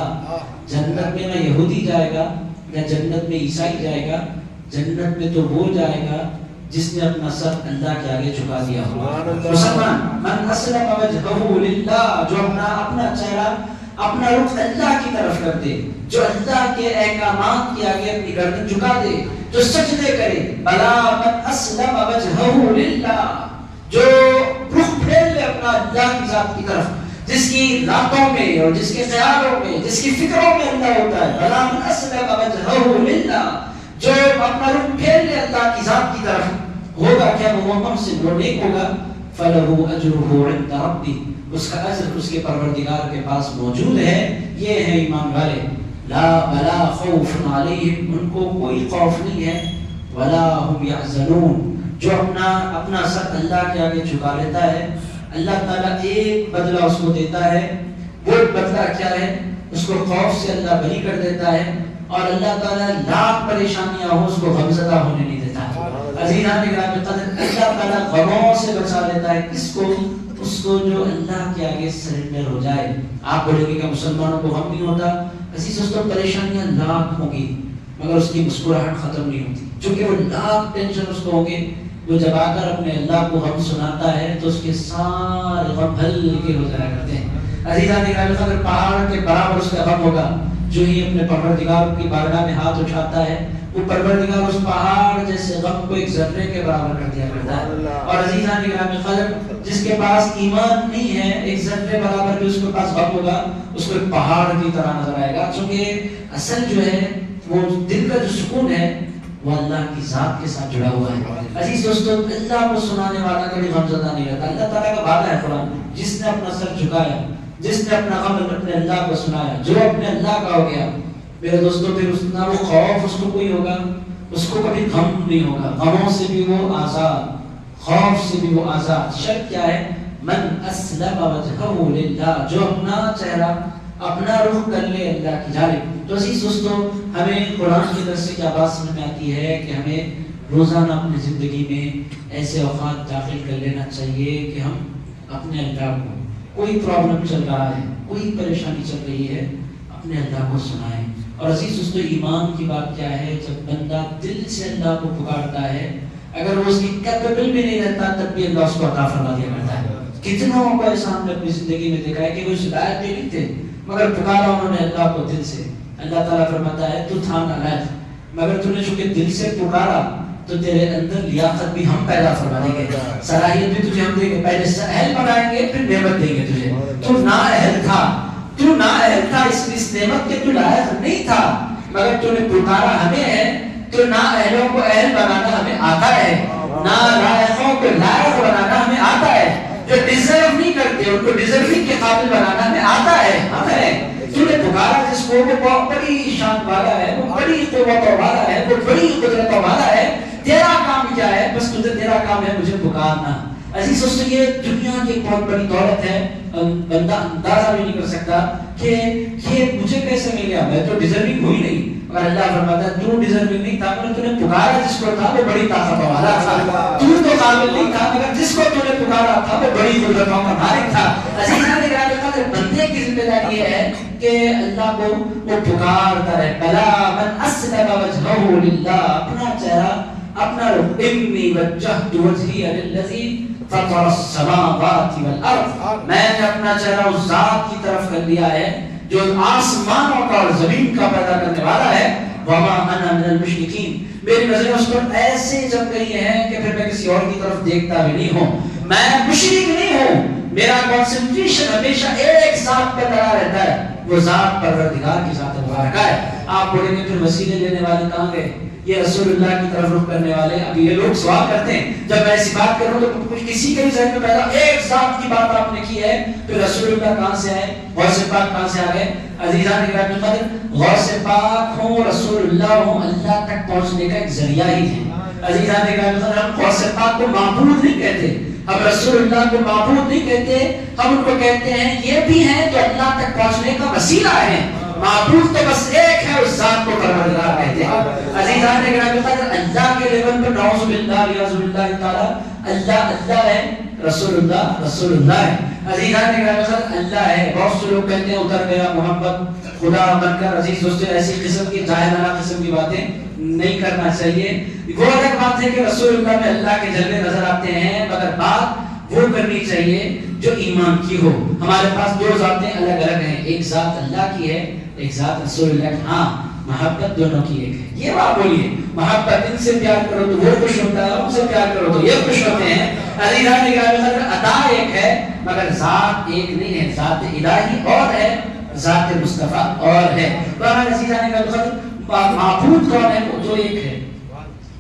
جنت میں نہ یہودی جائے گا نہ جنت میں عیسائی جائے گا، جنت میں تو وہ جائے گا جس نے اپنا سر اللہ کے آگے جھکا دیا ہو. مسلمان من اسلم وجہہ للہ، جو اپنا چہرہ اپنا رخ اللہ کی طرف کر دے، جو اللہ کے احکامات کے آگے اپنی گردن جھکا دے، جو سجدے کرے. بلا من اسلم وجہہ للہ، جو رخ پھیر لے اپنا اللہ کی ذات کی طرف، جس کی راتوں میں اور جس کے خیالوں میں جس کی فکروں میں اللہ ہوتا ہے. بلا من اسلم وجہہ للہ، جو اپنا رخ پھیر لے اللہ کی ذات کی طرف، ہوگا کیا؟ وہ محسن، وہ نیک ہوگا. فَلَهُ أَجْرُهُ عِندَ رَبِّهِ، اس کا اجر اس کے پروردگار کے پاس موجود ہے. یہ ہے ایمان والے. لا بلا خوف علیہم، ان کو کوئی خوف نہیں ہے. ولا هم يحزنون، جو اپنا سر اللہ کے آگے جھکا لیتا ہے، اللہ تعالیٰ ایک بدلہ اس کو دیتا ہے. وہ بدلہ کیا ہے؟ اس کو خوف سے اللہ بری کر دیتا ہے، اور اللہ تعالیٰ لاکھ پریشانیاں ہوں اس کو غمزدہ ہونے نہیں دیتا. عزیزان گرامی قدر، اللہ تعالیٰ غموں سے بچا لیتا ہے کس کو؟ اس کو جو اللہ کے آگے سرنڈر ہو جائے. آپ بولیں گے کہ مسلمانوں کو غم نہیں ہوتا. عزیز دوستوں پریشانیاں لاکھ ہوں گی مگر اس کی مسکراہٹ ختم نہیں ہوتی، چونکہ وہ لاکھ ٹینشن اس کو ہوں گے. وہ جب آ کر اپنے اللہ کو غم سناتا ہے تو اس کے سارے غم ہلکے ہو جایا کرتے ہیں. عزیزان گرامی قدر، پہاڑ کے برابر اس کا غم ہوگا. جو ہی اپنے پروردگار کی بارگاہ میں ہاتھ اٹھاتا ہے، وہ پروردگار اس پہاڑ جیسے غم کو ایک ذرے کے برابر کر دیا کرتا ہے. اور عزیزان گرامی قدر، جس کے پاس ایمان نہیں ہے، ایک ذرے برابر بھی اس کے پاس غم ہوگا، اس کو ایک پہاڑ کی طرح نظر آئے گا. چونکہ اصل جو ہے وہ دل کا جو سکون ہے وہ اللہ کی ذات کے ساتھ جڑا ہوا ہے. عزیز دوستو اللہ کو سنانے والا کبھی غمزدہ نہیں رہتا. اللہ تعالیٰ کا وعدہ ہے قرآن، جس نے اپنا سر جھکایا، جس نے اپنا غم اپنے اللہ کو سنایا، جو اپنے اللہ کا ہو گیا، میرے دوستو پھر نہ وہ خوف اس کو کوئی ہوگا، اس کو کبھی غم نہیں ہوگا. غموں سے بھی وہ آزاد، خوف سے بھی وہ آزاد. شرط کیا ہے؟ من اسلم وجہہ للہ، جو اپنا چہرہ اپنا رخ کر لے اللہ کی جانب. تو عزیز دوستو ہمیں قرآن کی طرف سے کیا بات سمجھ میں آتی ہے کہ ہمیں روزانہ اپنی زندگی میں ایسے اوقات داخل کر لینا چاہیے کہ ہم اپنے اللہ کو، کوئی پرابلم چل رہا ہے، کوئی پریشانی چل رہی ہے، اپنے اللہ کو سنائیں. اور عزیز دوستو ایمان کی بات کیا ہے؟ جب بندہ دل سے اللہ کو پکارتا ہے، اگر وہ اس کی کیپیبل بھی نہیں رہتا تب بھی اللہ اس کو عطا فرما دیا کرتا ہے. کتنوں کو ایسا ہم نے اپنی زندگی میں دیکھا ہے کہ وہ ہدایت بھی نہیں تھے مگر پکارا انہوں نے اللہ کو دل سے. اللہ تعالیٰ فرماتا ہے تو تھا نالائق، مگر تو نے چونکہ دل سے پکارا تو تیرے اندر لیاقت بھی ہم پیدا فرما دیں گے، صلاحیت بھی تجھے ہم دیں گے. پہلے اہل بنائیں گے پھر نعمت دیں گے تجھے. تو نااہل تھا، تو نااہل تھا اس نعمت کے تو لائق نہیں تھا، مگر تو نے پکارا ہمیں ہے. تو نااہلوں کو اہل بنانا ہمیں آتا ہے، نالائقوں کو لائق بنانا ہمیں آتا ہے. جو ڈیزرو نہیں کرتے ان کو ڈیزرونگ کے قابل بنانا ہمیں آتا ہے. ہمیں تو نے پکارا جس کو وہ بہت بڑی شان والا ہے، وہ بڑی قوت والا ہے، وہ بڑی قدرت والا ہے. تیرا کام کیا ہے؟ بس تجھے تیرا کام ہے مجھے پکارنا. عزیز دوستو یہ دنیا کی ایک بہت بڑی دولت ہے. بندہ اندازہ بھی نہیں کر سکتا کہ یہ مجھے کیسے مل گیا، میں تو ڈیزرونگ ہوئی نہیں. اور اللہ فرماتا ہے تو ڈیزرونگ نہیں تھا مگر تو نے پکارا جس کو تھا وہ بڑی طاقت والا تھا. تو قابل نہیں تھا مگر جس کو تو نے پکارا تھا وہ بڑی قدرتوں کا مالک تھا. عزیزان گرامی بندے کی ذمہ داری یہ ہے کہ اللہ کو وہ پکارتا رہے. بلا من اسلم وجهه للہ، اپنا چہرہ اپنا رخ، انی وجہت وجہی للذی فطر السماوات والارض، میں نے اپنا چہرہ اس ذات کی طرف کر لیا ہے جو آسمانوں کا اور زمین کا پیدا کرنے والا ہے. وما انا من المشرکین، میری نظریں اس پر ایسے جم گئی ہیں کہ پھر میں کسی اور کی طرف دیکھتا بھی نہیں ہوں. میں مشرک نہیں ہوں، میرا کنسنٹریشن ہمیشہ ایک ذات پہ لگا رہتا ہے، وہ ذات پروردگار کی ذات مبارکہ ہے. آپ بولیں گے پھر وسیلے لینے والے کہاں گئے؟ یہ رسول اللہ کی طرف رخ کرنے والے. اب یہ لوگ سوال کرتے ہیں جب میں ایسی بات کروں تو کچھ کسی کے بھی ذہن میں پیدا ایک ذات کی بات آپ نے کی ہے، پھر رسول اللہ کہاں سے آئے، غوث پاک کہاں سے آ گئے؟ عزیزان گرامی قدر، غوث پاک ہوں، رسول اللہ ہوں، اللہ تک پہنچنے کا ایک ذریعہ ہی ہے. عزیزان گرامی قدر، ہم غوث پاک کو معبود نہیں کہتے، ہم رسول اللہ کو معبود نہیں کہتے، ہم ان کو کہتے ہیں یہ بھی ہیں تو اللہ تک پہنچنے کا وسیلہ ہے. معبود تو بس ایک ہے، اس ذات کو پروردگار کہتے ہیں. عزیزان گرامی قدر، اللہ کے لیول پر نعوذ باللہ ریاض باللہ تعالی اللہ اللہ ہے، رسول اللہ ہے. عزیزان گرامی قدر اللہ ہے. بہت سے لوگ کہتے ہیں اتر گیا محمد خدا بن کر. عزیز دوستو ایسی قسم کی جاہلانہ قسم کی باتیں نہیں کرنا چاہیے. وہ الگ بات ہے کہ رسول اللہ میں اللہ کے جلوے نظر آتے ہیں، مگر بات وہ کرنی چاہیے جو ایمان کی ہو. ہمارے پاس دو ذاتیں الگ الگ ہیں، ایک ذات اللہ کی ہے، ایک ذات رسول اللہ کی. ہاں محبت دونوں کی ایک ہے. یہ بات بولیے، محبت ان سے پیار کرو تو وہ خوش ہوتا ہے، ان سے پیار کرو تو یہ خوش ہوتے ہیں. عزیزان گرامی عطا ایک ہے مگر ذات ایک نہیں ہے. ذات الہی اور ہے، ذات مصطفیٰ اور ہے. بہرحال عزیزان گرامی معبود کون ہے؟ وہ تو ایک ہے.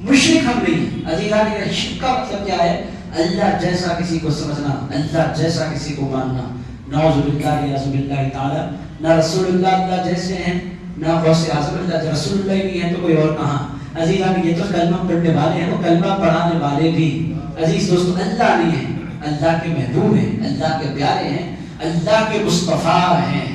مشرک ہم نہیں. عزیزان گرامی شرک کا مطلب کیا ہے؟ اللہ جیسا کسی کو سمجھنا، اللہ جیسا کسی کو ماننا. نعوذ باللہ ریاض باللہ تعالی. نہ رسول اللہ اللہ جیسے ہیں، نہ غوث اعظم اللہ. رسول اللہ نہیں ہے تو کوئی اور کہاں؟ عزیزان یہ تو کلمہ پڑھنے والے ہیں، وہ کلمہ پڑھانے والے بھی. عزیز دوستو اللہ نہیں ہے، اللہ کے محبوب ہیں، اللہ کے پیارے ہیں، اللہ کے مصطفیٰ ہیں،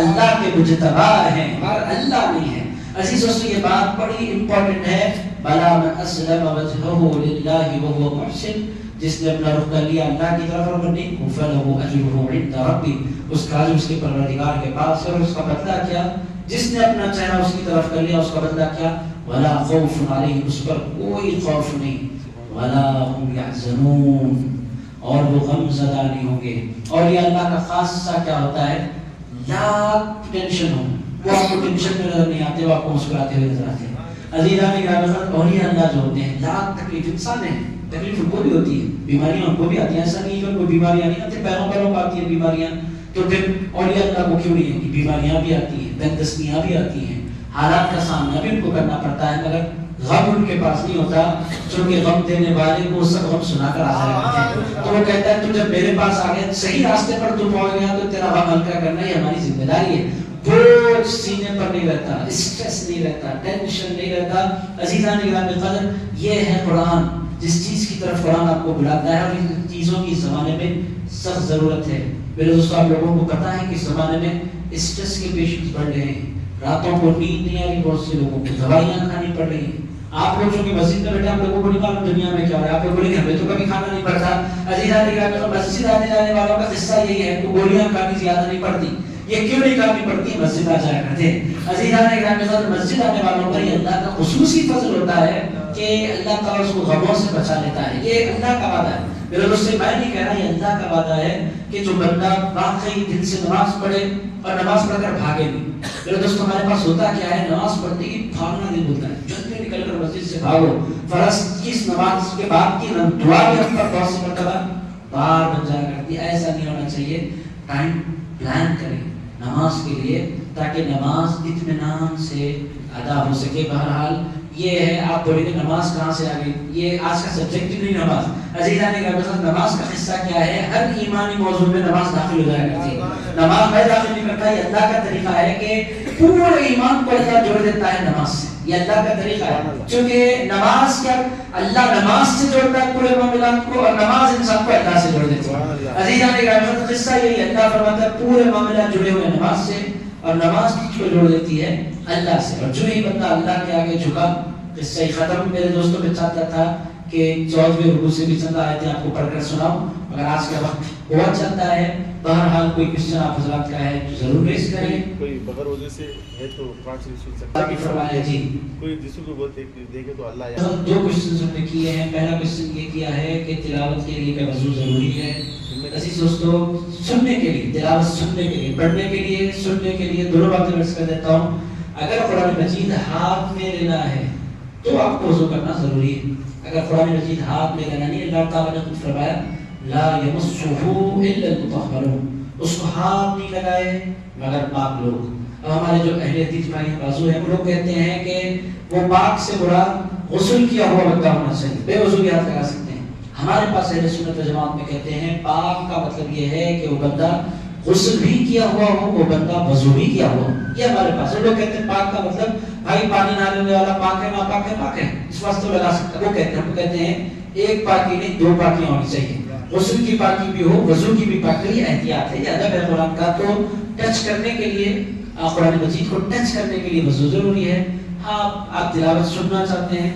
اللہ کے مجتبی ہیں، مگر اللہ نہیں ہے. عزیز دوستو یہ بات بڑی امپورٹنٹ ہے. بلا من اسلم وجهه للہ وهو محسن، جس نے اپنا رخ کر لیا اللہ کی طرف اور نہیں فلہ اجرہ عند ربی، اس کا اجر اس کے پروردگار کے پاس ہے. اور اس کا بدلہ کیا؟ جس نے اپنا چہرہ اس کی طرف کر لیا اس کا بدلہ کیا؟ ولا خوف علیہم، اس پر کوئی خوف نہیں، ولا هم يحزنون، اور وہ غم زدہ نہیں ہوں گے. اور یہ اللہ کا خاصہ کیا ہوتا ہے؟ لاکھ ٹینشن ہو وہ آپ کو ٹینشن میں نظر نہیں آتے، وہ آپ کو مسکراتے ہوئے نظر آتے ہیں. عزیزان گرامی اولیاء اللہ جو ہوتے ہیں لاکھ تکلیف انسان ہے، تکلیف ان کو بھی ہوتی ہے، بیماریاں ان کو بھی آتی ہیں. ایسا نہیں کہ ان کو بیماریاں نہیں آتی، پیروں کو آتی ہیں بیماریاں. تو پھر اولیاء اللہ کو کیوں نہیں ہے؟ بیماریاں بھی آتی ہیں، تندرستیاں بھی آتی ہیں، حالات کا سامنا بھی ان کو کرنا پڑتا ہے، مگر غم ان کے پاس نہیں ہوتا. چونکہ غم دینے والے کو سب غم سنا کر حاضر رہتے ہیں. تو وہ کہتا ہے تو جب میرے پاس آ گیا، صحیح راستے پر تو پہنچ گیا، تو تیرا غم ہلکا کرنا ہی ہماری ذمہ داری ہے. بوجھ سینے پر نہیں رہتا، اسٹریس نہیں رہتا، ٹینشن نہیں رہتا. عزیزان گرامی قدر یہ ہے قرآن، جس چیز کی طرف قرآن آپ کو بلاتا ہے. اور ان چیزوں کی زمانے میں سخت ضرورت ہے. میرے دوستو آپ لوگوں کو پتا ہے کہ اس زمانے میں اسٹریس کے پیشنٹس بڑھ رہے ہیں، راتوں کو نیند نہیں آ رہی، بہت سے لوگوں کو دوائیاں کھانی پڑ رہی ہیں. آپ لوگ جو کہ مسجد میں بیٹھے آپ لوگوں کو نہیں معلوم دنیا میں کیا ہو رہا ہے. آپ لوگ بولیں گے ہمیں تو کبھی کھانا نہیں پڑتا. عزیزان گرامی مسجد آنے جانے والوں کا قصہ یہی ہے کہ گولیاں کھانی زیادہ نہیں پڑتی. یہ کیوں نہیں کھانی پڑتی؟ مسجد آ جایا کرتے. عزیزان گرامی مسجد آنے والوں پر یہ اللہ کا خصوصی فضل ہوتا ہے کہ اللہ تعالیٰ اس کو غموں سے بچا لیتا ہے. یہ اللہ کا وعدہ ہے. میرے دوست سے میں نہیں کہہ رہا، یہ اللہ کا وعدہ ہے کہ جو بندہ واقعی دل سے نماز پڑھے اور نماز پڑھ کر بھاگے نہیں. میرے دوست ہمارے پاس ہوتا کیا ہے؟ نماز پڑھنے کی بھاگنا نہیں بولتا ہے، جلدی نکل کر مسجد سے بھاگو. فرض کی نماز کے بعد کی دعا بھی ہم پر بہت سی مرتبہ بار بن جایا کرتی ہے. ایسا نہیں ہونا چاہیے. ٹائم پلان کریں نماز کے لیے تاکہ نماز اطمینان سے ادا ہو سکے. بہرحال یہ ہے آپ بولیں گے نماز کہاں سے آ گئی، یہ آج کا سبجیکٹ نہیں نماز. عزیزان گرامی نماز کا قصہ کیا ہے، ہر ایمانی موضوع میں نماز داخل ہو جایا کرتی ہے. نماز میں داخل نہیں کرتا، یہ اللہ کا طریقہ ہے کہ پورے ایمان کو اللہ جوڑ دیتا ہے نماز سے. یہ اللہ کا طریقہ ہے، چونکہ نماز کیا اللہ نماز سے جوڑتا ہے پورے معاملات کو، اور نماز انسان کو اللہ سے جوڑ دیتا ہے. عزیزان گرامی قصہ یہی اللہ فرماتا ہے پورے معاملات جڑے ہوئے نماز سے، اور نماز کس کو جوڑ دیتی ہے اللہ سے. اور جو ہی بندہ اللہ کے آگے جھکا، قصہ ختم. میرے دوستوں میں چاہتا تھا کہ 14ویں رکوع سے بھی چند آیتیں آپ کو پڑھ کر سناؤں، مگر آج کا وقت بہت چلتا ہے. بہرحال کوئی کوشچن آپ حضرات کا ہے تو ضرور ریز کریں. کوئی بغیر وضو سے ہے تو قرآن شریف سن سکتا ہے. فرمایا جی. کوئی جسم کو بولتے دیکھے تو اللہ یا دو کوشچنز ہم نے کیے ہیں. پہلا کوشچن یہ کیا ہے کہ تلاوت کے لیے کیا وضو ضروری ہے؟ عزیز دوستو سننے کے لیے، تلاوت سننے کے لیے، پڑھنے کے لیے، سننے کے لیے دونوں باتیں عرض کر دیتا ہوں. اگر قرآن مجید ہاتھ میں لینا ہے تو آپ کو وضو کرنا ضروری ہے. اگر قرآن مجید ہاتھ میں لینا نہیں، اللہ تعالیٰ نے خود فرمایا لا یمسہ الا المطہرون، اس کو ہاتھ نہیں لگائے مگر پاک لوگ. اب ہمارے جو اہل حدیث بھائی بازو ہیں وہ لوگ کہتے ہیں کہ وہ پاک سے مراد غسل کیا ہوا بندہ ہونا چاہیے، بے وضو بھی ہاتھ لگا سکتے ہیں. ہمارے پاس اہل سنت و جماعت میں کہتے ہیں پاک کا مطلب یہ ہے کہ وہ بندہ غسل بھی کیا ہوا ہو، وہ بندہ وضو بھی کیا ہوا. یہ ہمارے پاس لوگ کہتے ہیں پاک کا مطلب بھائی پانی نہ لینے والا پاک ہے، ناپاک ہے، پاک ہے، اس واسطے لگا سکتا ہے. وہ کہتے ہیں، ہم کہتے ہیں ایک پاکی نہیں دو پاکیاں ہونی چاہیے، غسل کی پاکی بھی ہو، وضو کی بھی پاکی. یہ احتیاط ہے، یہ ادب ہے قرآن کا. تو ٹچ کرنے کے لیے قرآن مجید کو ٹچ کرنے کے لیے وضو ضروری ہے. آپ تلاوت سننا چاہتے ہیں،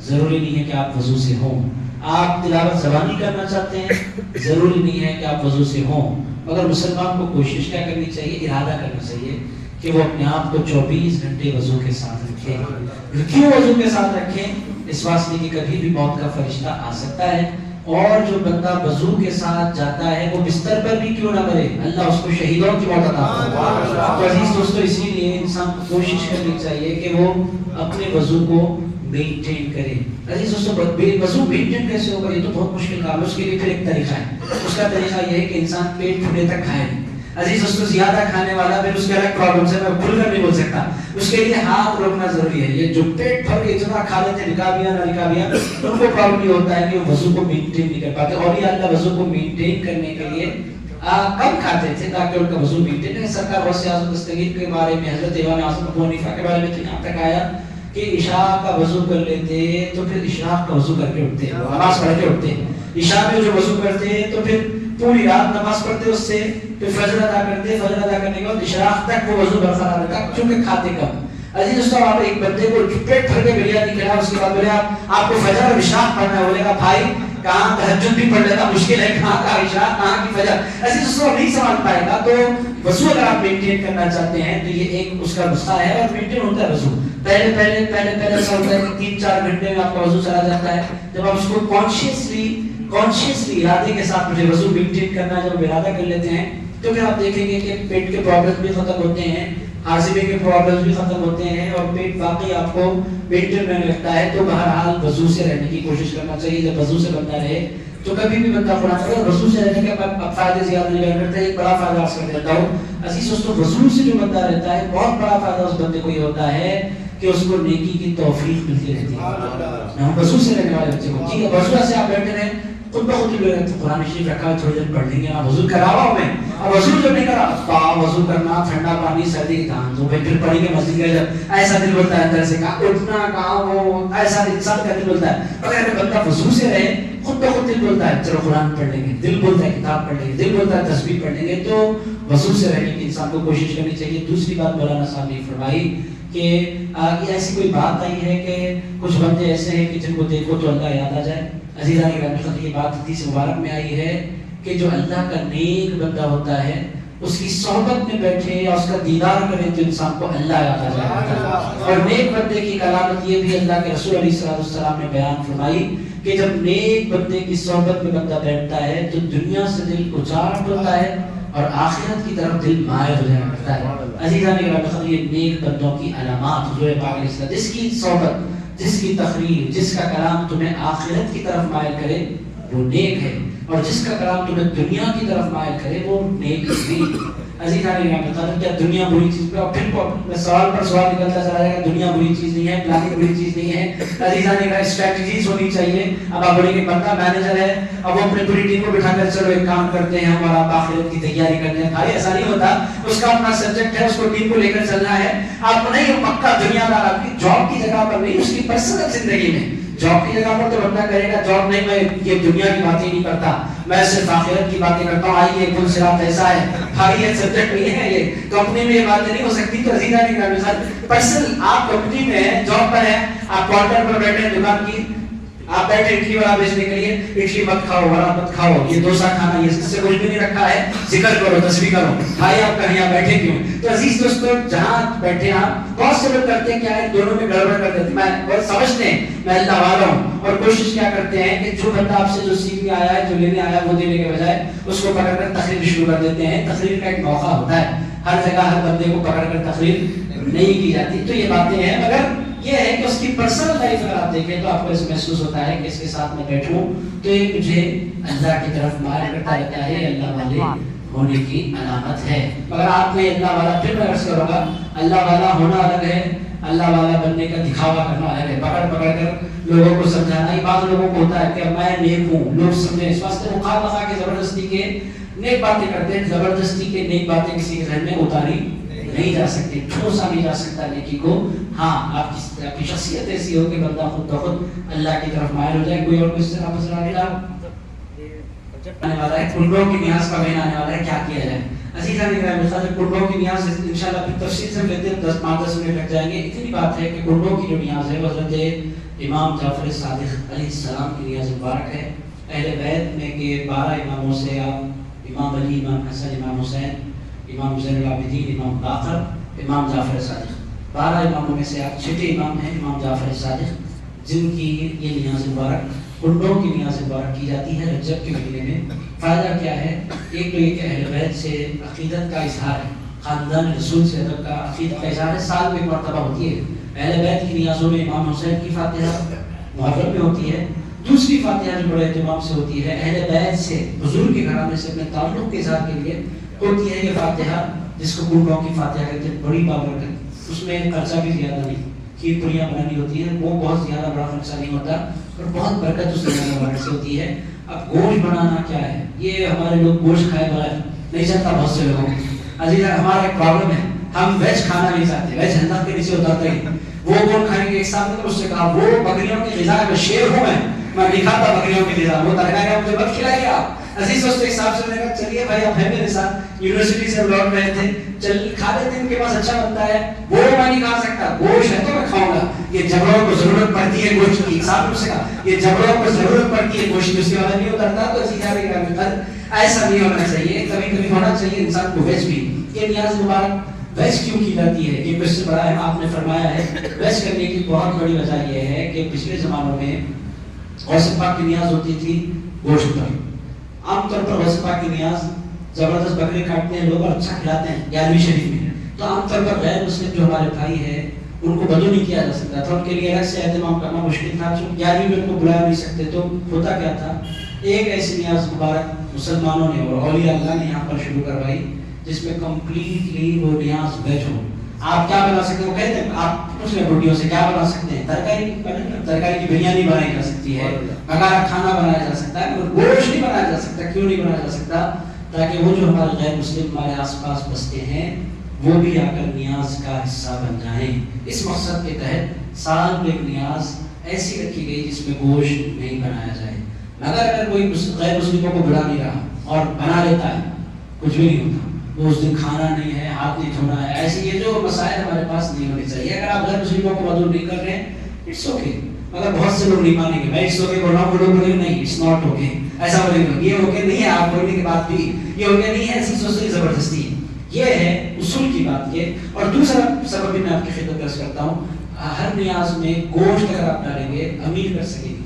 ضروری نہیں ہے کہ آپ وضو سے ہوں. آپ تلاوت زبانی کرنا چاہتے ہیں، ضروری نہیں ہے کہ آپ وضو سے ہوں. مگر مسلمان کو کوشش کیا کرنی چاہیے، ارادہ کرنا چاہیے کہ وہ اپنے آپ کو 24 گھنٹے وضو کے ساتھ رکھیں. کیوں وضو کے ساتھ رکھیں؟ اس واسطے کہ کبھی بھی موت کا فرشتہ آ سکتا ہے، اور جو بندہ وضو کے ساتھ جاتا ہے وہ بستر پر بھی کیوں نہ مرے، اللہ اس کو شہیدوں کی موت عطا فرمائے. تو عزیز دوستو اسی لیے انسان کو کوشش کرنی چاہیے کہ وہ اپنے وضو کو مینٹین کرے. عزیز دوستو وضو مینٹین کیسے ہوگا؟ یہ تو بہت مشکل کام ہے. اس کے لیے پھر ایک طریقہ ہے. اس کا طریقہ یہ ہے کہ انسان پیٹ پھولے تک کھائے. عزیز دوستو زیادہ کھانے والا پھر اس کے الگ پرابلم ہے، میں کھل کر نہیں بول سکتا. اس کے لیے ہاتھ روکنا ضروری ہے. یہ جو پیٹ بھر کے اتنا کھا لیتے ہیں نکابیاں نہ نکابیاں، ان کو پرابلم یہ ہوتا ہے کہ وہ وضو کو مینٹین نہیں کر پاتے. اور یہ اللہ وضو کو مینٹین کرنے کے لیے کم کھاتے تھے تاکہ ان کا وضو مینٹین ہے. سرکار غوث اعظم دستگیر کے بارے میں حضرت امام اعظم ابو حنیفہ کے بارے میں یہاں تک آیا کہ عشاء کا وضو کر لیتے تو پھر اشراق کا وضو کر کے اٹھتے، نماز پڑھ کے اٹھتے. عشاء میں جو وضو کرتے تو پھر پوری رات نماز پڑھتے، اس سے پھر فجر ادا کرتے، فجر ادا کرنے کے بعد اشراق تک وہ وضو برقرار رکھا کیونکہ کھاتے کم. عزیز دوستو آپ ایک بندے کو پیٹ بھر کے بریانی کھلایا، اس کے بعد بولے آپ کو فجر اور اشراق پڑھنا ہے، بولے گا بھائی کہاں تہجد بھی پڑھ لیتا، مشکل ہے، کہاں کا اشراق کہاں کی فجر. عزیز دوستو نہیں سمجھ پائے گا. تو وضو اگر آپ مینٹین کرنا چاہتے ہیں تو یہ ایک اس کا نسخہ ہے اور مینٹین ہوتا ہے وضو. پہلے ایسا ہوتا ہے کہ 3-4 گھنٹے میں آپ کا وضو چلا جاتا ہے. جب آپ اس کو کانشیسلی ارادے کے ساتھ مجھے وضو مینٹین کرنا ہے، جب ارادہ کر لیتے ہیں تو پھر آپ دیکھیں گے کہ پیٹ کے پرابلم بھی ختم ہوتے ہیں، ہاضمے کے پرابلم بھی ختم ہوتے ہیں، اور پیٹ واقعی آپ کو مینٹین میں رکھتا ہے. تو بہرحال وضو سے رہنے کی کوشش کرنا چاہیے. جب وضو سے بندہ رہے تو کبھی بھی بندہ قرآن پڑھے. وضو سے رہنے کے فائدے زیادہ نہیں بیان کرتے، ایک بڑا فائدہ آپ کر دیتا ہوں. عزیز دوستو وضو سے جو بندہ رہتا ہے بہت بڑا فائدہ اس بندے کو یہ ہوتا ہے کہ اس کو نیکی کی توفیق ملتی رہتی ہے. ہم وضو سے رہنے والے بچے کو ٹھیک ہے، وضو سے آپ بیٹھے رہیں خود بخود ہی لوگ قرآن شریف رکھا ہے تھوڑی دیر پڑھ لیں گے. وضو کرا ہوا ہوں میں، اور وضو جو نہیں کرا وضو کرنا، ٹھنڈا پانی سردی کے دان تو پھر پڑھیں گے مسجد کے جب ایسا دل بولتا ہے اندر سے کہاں اٹھنا کہاں وہ ایسا انسان کا دل بولتا ہے. اگر بندہ وضو سے رہے خود بخود دل بولتا ہے چلو قرآن پڑھ لیں گے، دل بولتا ہے کتاب پڑھ لیں گے، دل بولتا ہے تسبیح پڑھ لیں گے. تو وضو سے رہنے کی انسان کو کوشش کرنی چاہیے. دوسری بات مولانا صاحب نے فرمائی کہ ایسی کوئی بات آئی ہے کہ کچھ بندے ایسے ہیں کہ جن کو دیکھو تو اللہ یاد آ جائے. عزیزان گرامی یہ بات حدیث مبارک میں آئی ہے کہ جو اللہ کا نیک بندہ ہوتا ہے اس کی صحبت میں بیٹھے یا اس کا دیدار کرے تو انسان کو اللہ یاد آ جائے. اور نیک بندے کی علامت یہ بھی اللہ کے رسول علیہ السلام نے بیان فرمائی کہ جب نیک بندے کی صحبت میں بندہ بیٹھتا ہے تو دنیا سے دل اچاٹ ہوتا ہے اور آخرت کی طرف دل مائل ہو جایا کرتا ہے. عزیزان گرامی یہ نیک بندوں کی علامات حضور پاک علیہ السلام، جس کی صحبت، جس کی تقریر، جس کا کلام تمہیں آخرت کی طرف مائل کرے وہ نیک ہے، اور جس کا کلام تمہیں دنیا کی طرف مائل کرے وہ نیک نہیں. عزیزان گرامی کیا دنیا بری چیز پہ، اور پھر سوال پر سوال نکلتا چلا جائے گا، دنیا بری چیز نہیں ہے، پلاننگ بری چیز نہیں ہے، عزیزان گرامی اسٹریٹجیز ہونی چاہیے. اب آپ بڑے کہ بندہ مینیجر ہے، اب وہ اپنے پوری ٹیم کو بٹھا کر چلو ایک کام کرتے ہیں ہم اور آپ آخرت کی تیاری کرتے ہیں. بھائی ایسا نہیں ہوتا، اس کا اپنا سبجیکٹ ہے، اس کو ٹیم کو لے کر چلنا ہے. آپ کو نہیں پکا دنیا دار، آپ کی جاب کی جگہ پر نہیں، اس کی پرسنل زندگی میں. جاب کی جگہ پر تو بندہ کرے گا جاب نہیں، میں یہ دنیا کی باتیں نہیں کرتا، میں صرف آخرت کی باتیں کرتا ہوں. آئیے کل صراط ایسا ہے بھائی، یہ سبجیکٹ نہیں ہے، یہ کمپنی میں یہ باتیں نہیں ہو سکتی. تو عزیزان گرامی ساتھ پرسنل، آپ کمپنی میں ہیں، جاب پر ہیں، آپ کاؤنٹر پر بیٹھے ہیں دکان کی، آپ بیٹھے اڈلی وڑا بیچنے کے لیے، اڈلی مت کھاؤ، وڑا مت کھاؤ، یہ ڈوسا کھانا، یہ اس سے کچھ بھی نہیں رکھا ہے، ذکر کرو، تسبیح کرو. بھائی آپ کہیں یہاں بیٹھے کیوں؟ تو عزیز دوستو، جہاں بیٹھے آپ، بہت سے لوگ کرتے کیا ہے، دونوں میں گڑبڑ کر دیتے. میں بہت سمجھتے ہیں میں اللہ والا ہوں، اور کوشش کیا کرتے ہیں کہ جو بندہ آپ سے جو سیکھنے آیا ہے، جو لینے آیا ہے، وہ دینے کے بجائے اس کو پکڑ کر تقریر شروع کر دیتے ہیں. تقریر کا ایک موقع ہوتا ہے، ہر جگہ ہر بندے کو پکڑ کر تقریر نہیں کی جاتی. تو یہ باتیں ہیں، مگر یہ ہے کہ اس کی پرسنل لائف اگر آپ دیکھیں تو آپ کو ایسا محسوس ہوتا ہے کہ اس کے ساتھ میں بیٹھوں تو یہ مجھے اللہ کی طرف مائل کرتا رہتا ہے، اللہ والے ہونے کی علامت ہے. مگر آپ میں اللہ والا، پھر میں عرض کروں گا، اللہ والا ہونا الگ ہے، اللہ والا بننے کا دکھاوا کرنا الگ ہے. پکڑ پکڑ کر لوگوں کو سمجھانا، ہی بعض لوگوں کو ہوتا ہے کہ میں نیک ہوں، لوگ سمجھیں، اس واسطے وہ خواہ مخواہ کے زبردستی کے نیک باتیں کرتے ہیں. زبردستی کے نیک باتیں کسی کے ذہن میں اتاری نہیں جا سکتی، ٹھوسا نہیں جا سکتا نیکی کو. ہاں آپ کی شخصیت ایسی ہو کہ بندہ خود بخود اللہ کی طرف مائل ہو جائے. کوئی اور کچھ طرح مسئلہ نہیں رہا آنے والا ہے، کنڈوں کی نیاز کا مہینہ آنے والا ہے، کیا کیا جائے. عزیزان گرامی کنڈوں کی نیاز انشاءاللہ پھر تفصیل سے لیتے ہیں، 10 منٹ لگ جائیں گے. اتنی بات ہے کہ کنڈوں کی جو نیاز ہے وہ حضرت امام جعفر صادق علیہ السلام کی نیاز مبارک ہے. اہل بیت میں کہ 12 اماموں سے آپ امام علی، امام حسن، امام حسین، امام زین العابدین، امام باقر، امام جعفر صادق، 12 اماموں میں سے آپ 6 امام ہیں امام جعفر صادق، جن کی یہ نیاز مبارک، کنڈوں کی نیاز مبارک کی جاتی ہے رجب کے مہینے میں. فائدہ کیا ہے؟ ایک تو یہ کہ اہل بیت سے عقیدت کا اظہار ہے، خاندان رسول سے ادب کا عقیدت کا اظہار ہے. سال میں ایک مرتبہ ہوتی ہے. اہل بیت کی نیازوں میں امام حسین کی فاتحہ محرم میں ہوتی ہے. دوسری فاتحہ جو بڑے اہتمام سے ہوتی ہے، اہل بیت سے، حضور کے گھرانے سے اپنے تعلق کے اظہار کے لیے ہوتی ہے یہ فاتحہ، جس کو کنڈوں کی فاتحہ کہتے ہیں. بڑی بابرکت، اس میں خرچہ بھی زیادہ نہیں، کھیر پوریاں بنانی ہوتی ہیں، وہ بہت زیادہ بڑا خرچہ نہیں ہوتا، اور بہت برکت اس میں سے ہوتی ہے. اب گوشت بنانا کیا ہے، یہ ہمارے لوگ گوشت کھائے بغیر نہیں چلتا. بہت سے لوگوں عزیز ہمارا ایک پرابلم ہے، ہم ویج کھانا نہیں چاہتے، ویج ہندک کے نیچے اترتے ہیں. وہ کون کھائیں گے ایک ساتھ میں؟ اس سے کہا وہ بکریوں کی غذا کا شیر ہوں میں نہیں کھاتا بکریوں کی غذا، وہ ترکا گیا مجھے مت کھلائیے آپ. عزیز اس کے حساب سے میں نے کہا چلیے بھائی آپ ہیں میرے ساتھ، یونیورسٹی سے لوٹ رہے تھے، چل کھا لیتے ہیں، ان کے پاس اچھا بنتا ہے، وہ میں نہیں کھا سکتا، گوشت ہے تو میں کھاؤں گا. یہ جبڑوں کو ضرورت پڑتی ہے گوشت کی، صاحب نے کہا یہ جبڑوں کو ضرورت پڑتی ہے گوشت کی، اس کے بعد نہیں اترتا. تو اسی طرح کا ایسا نہیں ہونا چاہیے، کبھی کبھی ہونا چاہیے انسان کو ویج بھی. یہ نیاز مبارک ویج کیوں کی جاتی ہے؟ یہ کوشچن بڑا ہے، آپ نے فرمایا ہے ویج کرنے کی بہت بڑی وجہ یہ ہے کہ پچھلے زمانوں میں غوث پاک کی نیاز ہوتی تھی گوشت پر. عام طور پر غوث پاک کی نیاز زبردست بکرے کاٹتے ہیں لوگ اور اچھا کھلاتے ہیں 11ویں شریف میں، تو عام طور پر غیر مسلم جو ہمارے بھائی ہیں ان کو بدو نہیں کیا جا سکتا تھا، ان کے لیے الگ سے اہتمام کرنا مشکل تھا. چونکہ 11ویں میں ان کو بلا نہیں سکتے، تو ہوتا کیا تھا، ایک ایسی نیاز مبارک مسلمانوں نے اور اولیاء اللہ نے یہاں پر شروع کروائی جس میں کمپلیٹلی وہ نیاز ویج ہو. آپ کیا بنا سکتے ہیں؟ وہ کہتے ہیں آپ پوچھ لیں بڈیوں سے کیا بنا سکتے ہیں، ترکاری کی بریانی بنائی جا سکتی ہے، بغیر کھانا بنایا جا سکتا ہے، گوشت نہیں بنایا جا سکتا. کیوں نہیں بنایا جا سکتا؟ تاکہ وہ جو ہمارے غیر مسلم ہمارے آس پاس بستے ہیں وہ بھی آ کر نیاز کا حصہ بن جائیں. اس مقصد کے تحت سال میں ایک نیاز ایسی رکھی گئی جس میں گوشت نہیں بنایا جائے. مگر اگر کوئی غیر مسلموں کو بلا نہیں رہا اور بنا لیتا ہے، کچھ بھی نہیں ہوتا، وہ اس دن کھانا نہیں ہے، ہاتھ نہیں دھونا ہے، ایسے یہ جو مسائل ہمارے پاس نہیں ہونے چاہیے. اگر آپ غیر مسلموں کو مدعو نہیں کر رہے ہیں اٹس اوکے، مگر بہت سے لوگ نہیں مانیں گے. میں اٹس اوکے بول رہا ہوں، وہ لوگ بولیں نہیں اٹس ناٹ اوکے، ایسا بولیں گے یہ اوکے نہیں ہے. آپ بولنے کے بعد بھی یہ اوکے نہیں ہے، ایسی سوچ زبردستی ہے. یہ ہے اصول کی بات. یہ اور دوسرا سبب بھی میں آپ کی خدمت عرض کرتا ہوں، ہر نیاز میں گوشت اگر آپ ڈالیں گے امیر کر سکیں گے.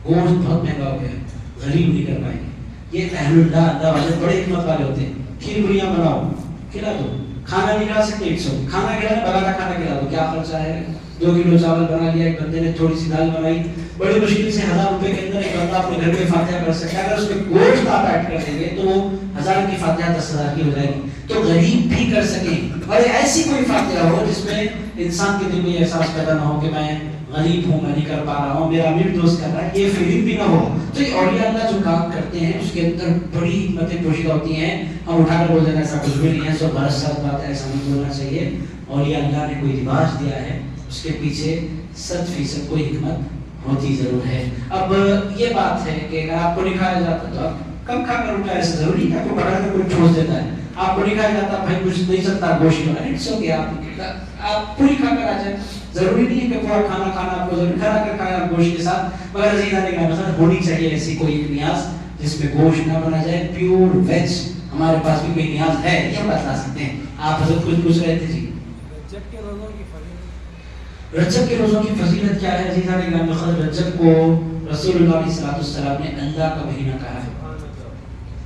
گوشت بہت مہنگا ہو گیا ہے، غریب نہیں کر پائیں گے. یہ اہل اللہ والے بڑے حکمت والے ہوتے ہیں. کھیر پوریاں بناؤ، کھلا دو. کھانا نہیں کھلا سکتے اٹس اوکے، کھانا کھلانا بغانا کھانا کھلا دو. کیا خرچہ ہے؟ 2 کلو چاول بنا لیا، ایک بندے نے تھوڑی سی دال بنائی، بڑی مشکل سے 1000 روپے کے اندر ایک بندہ اپنے گھر میں فاتحہ کر سکتا ہے. اگر اس میں گوشت آپ ایڈ کر دیں گے تو 1000 کی فاتحہ 10,000 کی ہو جائے گی. تو غریب بھی کر سکیں, اور ایسی کوئی فاتحہ ہو جس میں انسان کے دل میں یہ احساس پیدا نہ ہو کہ میں غریب ہوں, میں نہیں کر پا رہا ہوں, میرا امیر دوست کر رہا ہے, یہ فیلنگ بھی نہ ہو. تو یہ اولیاء اللہ جو کام کرتے ہیں اس کے اندر بڑی حکمتیں پوشیدہ ہوتی ہیں. ہم اٹھا کر بول دینا ایسا کچھ بھی نہیں ہے, سب غلط سچ بات ہے, ایسا نہیں بولنا چاہیے. اولیاء اللہ نے کوئی رواج دیا ہے, اس کے پیچھے 100% کوئی حکمت ہوتی ضرور ہے. اب یہ بات ہے کہ اگر آپ کو نہیں کھایا جاتا تو آپ کم کھا کر اٹھا, ایسا ضروری نہیں آپ کو بڑھا کر کوئی ٹھوس دیتا ہے. آپ کو نہیں کھایا جاتا بھائی کچھ نہیں چلتا گوشت والا, اٹس اوکے, آپ پوری کھا کر آ جائیں. ضروری نہیں ہے کہ پورا کھانا کھانا آپ کو ضروری, کھانا کر کھایا آپ گوشت کے ساتھ. مگر عزیزان کے مثلا ہونی چاہیے ایسی کوئی نیاز جس میں گوشت نہ بنا جائے, پیور ویج. ہمارے پاس بھی کوئی نیاز ہے, یہ ہم بتا سکتے ہیں. آپ حضرت کچھ پوچھ رہے تھے. جی رجب کے روزوں کی فضیلت کیا ہے عزیزان گرامی؟ رجب کو رسول اللہ علیہ السلام نے اللہ کا مہینہ کہا ہے,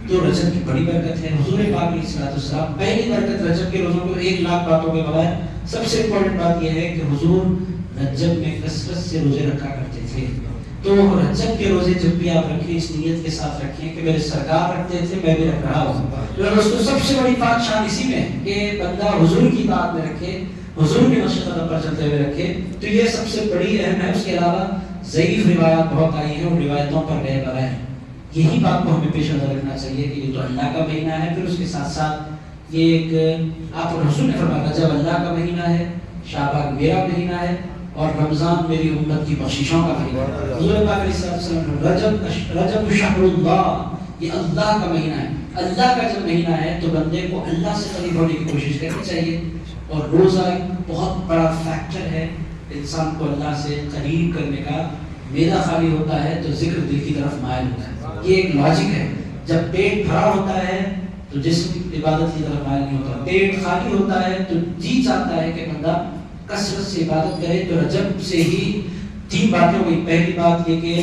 تو رجب کی بڑی برکت ہے. حضور پاک علیہ السلام پہلی برکت رجب کے روزوں کو 1,00,000 باتوں کے بغیر سب سے امپورٹنٹ بات یہ ہے کہ حضور رجب میں کثرت سے روزے رکھا کرتے تھے. تو رجب کے روزے جب بھی آپ رکھیں اس نیت کے ساتھ رکھیں کہ میرے سرکار رکھتے تھے, میں بھی رکھ رہا ہوں. دوستو سب سے بڑی بات شان اسی میں کہ بندہ حضور کی بات میں رکھے, حضور کی نقش قدم پر چلتے ہوئے رکھے, تو یہ سب سے بڑی اہم ہے. اس کے علاوہ ضعیف روایات بہت آئی ہیں, اور روایتوں پر گئے بغیر یہی بات کو ہمیں پیش نظر رکھنا چاہیے کہ یہ تو اللہ کا مہینہ ہے. پھر اس کے ساتھ ساتھ یہ ایک آپ رسول نے فرمایا جب اللہ کا مہینہ ہے, شعبان میرا مہینہ ہے, اور رمضان میری امت کی بخششوں کا مہینہ ہے. حضور پاک علیہ السلام رجب شہر اللہ, یہ اللہ کا مہینہ ہے. اللہ کا جب مہینہ ہے تو بندے کو اللہ سے قریب ہونے کی کوشش کرنی چاہیے. اور روزہ ایک بہت بڑا فیکٹر ہے انسان کو اللہ سے قریب کرنے کا. میرا خالی ہوتا ہے تو ذکر دل کی طرف مائل ہوتا ہے. یہ ایک لاجک ہے. جب پیٹ بھرا ہوتا ہے تو جسم عبادت کی طرف مائل نہیں ہوتا. پیٹ خالی ہوتا ہے تو جی چاہتا ہے کہ بندہ کثرت سے عبادت کرے. تو رجب سے ہی 3 باتیں ہو گئی. پہلی بات یہ کہ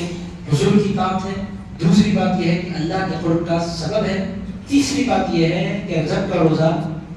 حضور کی بات ہے, دوسری بات یہ ہے کہ اللہ کے قرب کا سبب ہے, تیسری بات یہ ہے کہ رجب کا روزہ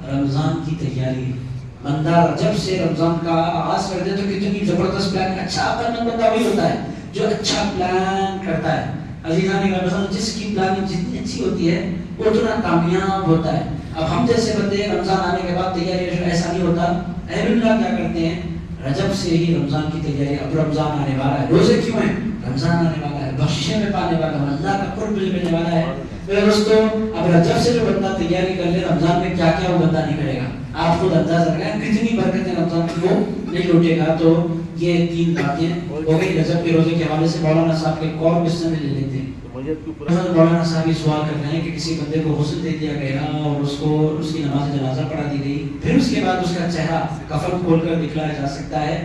رمضان کی تیاری ہے. بندہ رجب سے رمضان کا آغاز کر دے تو کتنی زبردست پلان. اچھا عقل مند بندہ وہی ہوتا ہے جو اچھا پلان کرتا ہے. عزیزان گرامی جس کی پلاننگ جتنی اچھی ہوتی ہے وہ اتنا کامیاب ہوتا ہے. اب ہم جیسے بندے رمضان آنے کے بعد تیاری ایسا نہیں ہوتا. اہل اللہ کیا کرتے ہیں, رجب سے ہی رمضان کی تیاری. اب رمضان آنے والا ہے, روزے کیوں ہیں, رمضان آنے والا ہے, بخششیں میں پانے والا ہے, اللہ کا قرب ملنے والا ہے. میرے دوستو اب رجب سے جو بندہ تیاری کر لے, رمضان میں کیا کیا وہ بندہ نہیں کرے گا. آپ خود اندازہ لگائیں کتنی برکتیں رمضان میں وہ نہیں لوٹے گا. تو یہ 3 باتیں ہو گئی رجب کے روزے کے حوالے سے. مولانا صاحب کے ایک اور کوسچن لے لیتے ہیں. مولانا صاحب یہ سوال کر رہے ہیں کہ کسی بندے کو غسل دے دیا گیا اور اس کو اس کی نماز جنازہ پڑھا دی گئی, پھر اس کے بعد اس کا چہرہ کفن کھول کر دکھلایا جا سکتا ہے؟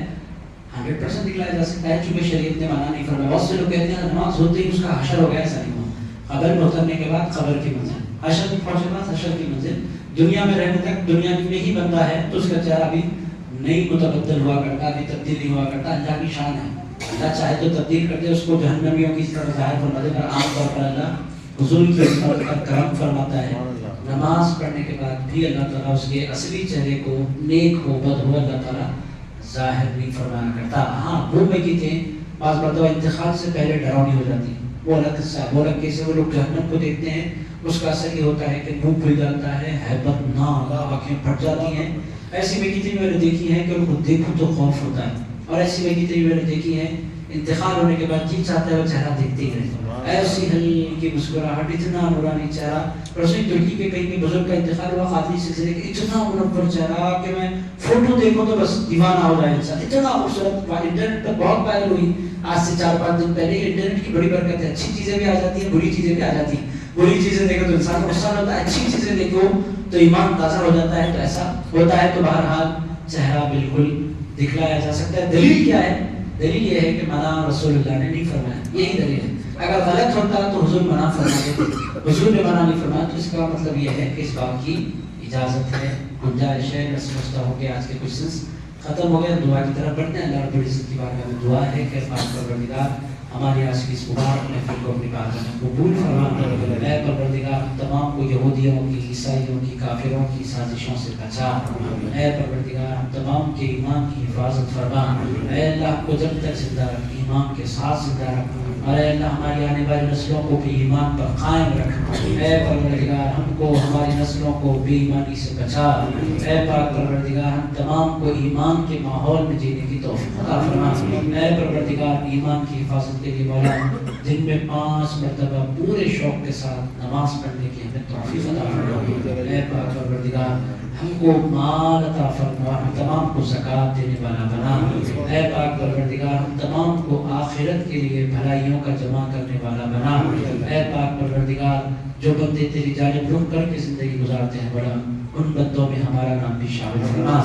100% دکھلایا جا سکتا ہے, چونکہ شریعت نے منع نہیں فرمایا. بہت سے لوگ کہتے ہیں نماز ہوتے ہی اس کا حشر ہو گیا, ایسا نہیں ہوا. قبر میں اترنے کے بعد قبر کی منزل, حشر میں پہنچنے کے بعد حشر کی منزل. دنیا میں رہنے تک دنیا میں ہی بندہ ہے تو اس کا چہرہ بھی نہیں متبدل ہوا کرتا, ابھی تبدیل نہیں ہوا کرتا. اللہ کی شان ہے, اللہ چاہے تو تبدیل کر دے, اس کو جہنمیوں کی طرح ظاہر فرما دے. پر عام طور پر اللہ حضور کی عظمت کا کرم فرماتا ہے. نماز پڑھنے کے بعد بھی اللہ تعالیٰ اس کے اصلی چہرے کو نیک ہو بد ہو اللہ تعالیٰ ظاہر نہیں فرمایا کرتا. ہاں وہ میں کی تھے بعض مرتبہ انتقال سے پہلے ڈراؤنی ہو جاتی, وہ الگ قصہ ہے. وہ الگ کیسے وہ لوگ جہنم کو دیکھتے ہیں, اس کا اثر یہ ہوتا ہے کہ منہ کھل جاتا ہے, ہیبت نہ آنکھیں پھٹ جاتی ہیں. ایسی میں کتنی میں نے دیکھی ہے کہ ان کو دیکھو تو خوف ہوتا ہے, اور ایسی میں کتنی میں نے دیکھی ہے انتقال ہونے کے بعد جی چاہتا ہے وہ چہرہ دیکھتے ہی رہے. ایسی ہلکی مسکراہٹ, اتنا نورانی چہرہ. رسول ترکی کے کہیں بزرگ کا انتقال ہوا قادری سلسلے کے, اتنا منور چہرہ کہ میں فوٹو دیکھوں تو بس دیوانہ ہو جائے انسان, اتنا خوبصورت. انٹرنیٹ پر بہت وائرل ہوئی آج سے 4-5 دن پہلے. انٹرنیٹ کی بڑی برکت ہے, اچھی چیزیں بھی آ جاتی ہیں, بری چیزیں بھی آ جاتی ہیں. بری چیزیں دیکھو تو انسان کو نقصان ہوتا ہے, اچھی چیزیں دیکھو تو ایمان تازہ ہو جاتا ہے. تو ایسا ہوتا ہے. تو بہرحال چہرہ بالکل دکھلایا جا سکتا ہے. دلیل کیا ہے؟ دلیل یہ ہے کہ منع رسول اللہ نے نہیں فرمایا, یہی دلیل ہے. اگر غلط ہوتا تو حضور منع فرماتے, حضور نے منع نہیں فرمایا, تو اس کا مطلب یہ ہے کہ اس بات کی اجازت ہے, گنجائش ہے. میں سمجھتا ہوں کہ آج کے کوشچنس ختم ہو گئے. دعا کی طرف بڑھتے ہیں. اللہ رب العزت کی بارگاہ میں دعا ہے کہ پاک پروردگار ہماری آج کی اس مبارک محفل کو اپنی بارگاہ میں قبول فرما. اے پروردگار ہم تمام کو یہودیوں کی، عیسائیوں کی، کافروں کی سازشوں سے بچا. اے پروردگار ہم تمام کے ایمان کی حفاظت فرما. اے اللہ کو جب تک زندہ رکھ، ایمان کے ساتھ زندہ رکھ. اور اے اللہ ہماری آنے والی نسلوں کو بھی ایمان پر قائم رکھ. اے پروردگار ہم کو، ہماری نسلوں کو بے ایمانی سے بچا. اے پاک پروردگار ہم تمام کو ایمان کے ماحول میں جینے کی توفیق عطا فرما. اے پروردگار ایمان کی حفاظت کے لیے مولا دن میں 5 مرتبہ پورے شوق کے ساتھ نماز پڑھنے کی ہمیں توفیق عطا فرما. اے پاک پروردگار ہم کو مال عطا فرما، ہم تمام کو زکوٰۃ دینے والا بنا. اے پاک پروردگار ہم تمام کو آخرت کے لیے بھلائیوں کا جمع کرنے والا بنا. اے پاک پروردگار جو بندے تیری جانب رخ کر کے زندگی گزارتے ہیں بڑا، ان بندوں میں ہمارا نام بھی شامل فرما.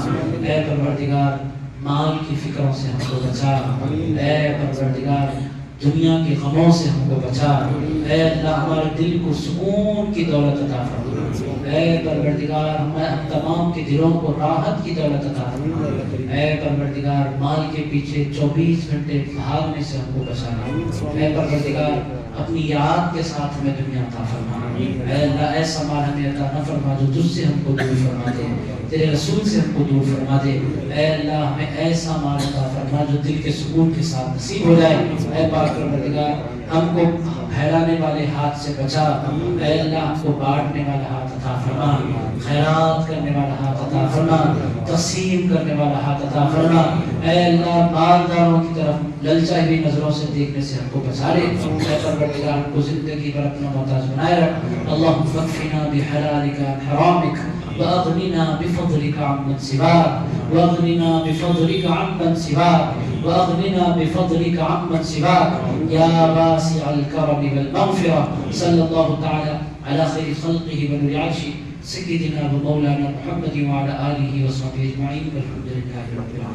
اے پروردگار مال کی فکروں سے ہم کو بچا. اے پروردگار دنیا کے غموں سے ہم کو بچا. اے اللہ ہمارے دل کو سکون کی دولت عطا فرما. اے پروردگار ہم تمام کے دلوں کو راحت کی دولت عطا فرما. اے پروردگار مال کے پیچھے 24 گھنٹے بھاگنے سے ہم کو بچانا. اے پروردگار اپنی یاد کے ساتھ ہمیں دنیا عطا فرما. اے اللہ ایسا مال ہمیں عطا نہ فرما جو تجھ سے ہم کو دور فرما دے، تیرے رسول سے ہم کو دور فرما دے. اے اللہ ہمیں ایسا مال عطا فرما جو دل کے سکون کے ساتھ نصیب ہو جائے. اے پاک پروردگار ہم کو پھیلانے والے ہاتھ سے بچا. اے اللہ ہم کو بانٹنے والا ہاتھ عطا فرما، خیرات کرنے والا ہاتھ عطا فرما، تقسیم کرنے والا ہاتھ عطا فرما. اے اللہ مالداروں کی طرف للچائی ہوئی نظروں سے دیکھنے سے ہم کو بچا لے. اے پروردگار ہم کو زندگی پر اپنا محتاج بنائے رکھ. اللہم فکفنا بحلالک عن حرامک واغننا بفضلک عمن سواک، واغننا بفضلک عمن سواک، واغننا بفضلک عمن سواک یا واسع الکرم والمغفرہ. صلی اللہ تعالی علی خیر خلقہ ونور عرشہ سیدنا و مولانا محمد وعلی آلہ وصحبہ اجمعین والحمد للہ رب العالمین.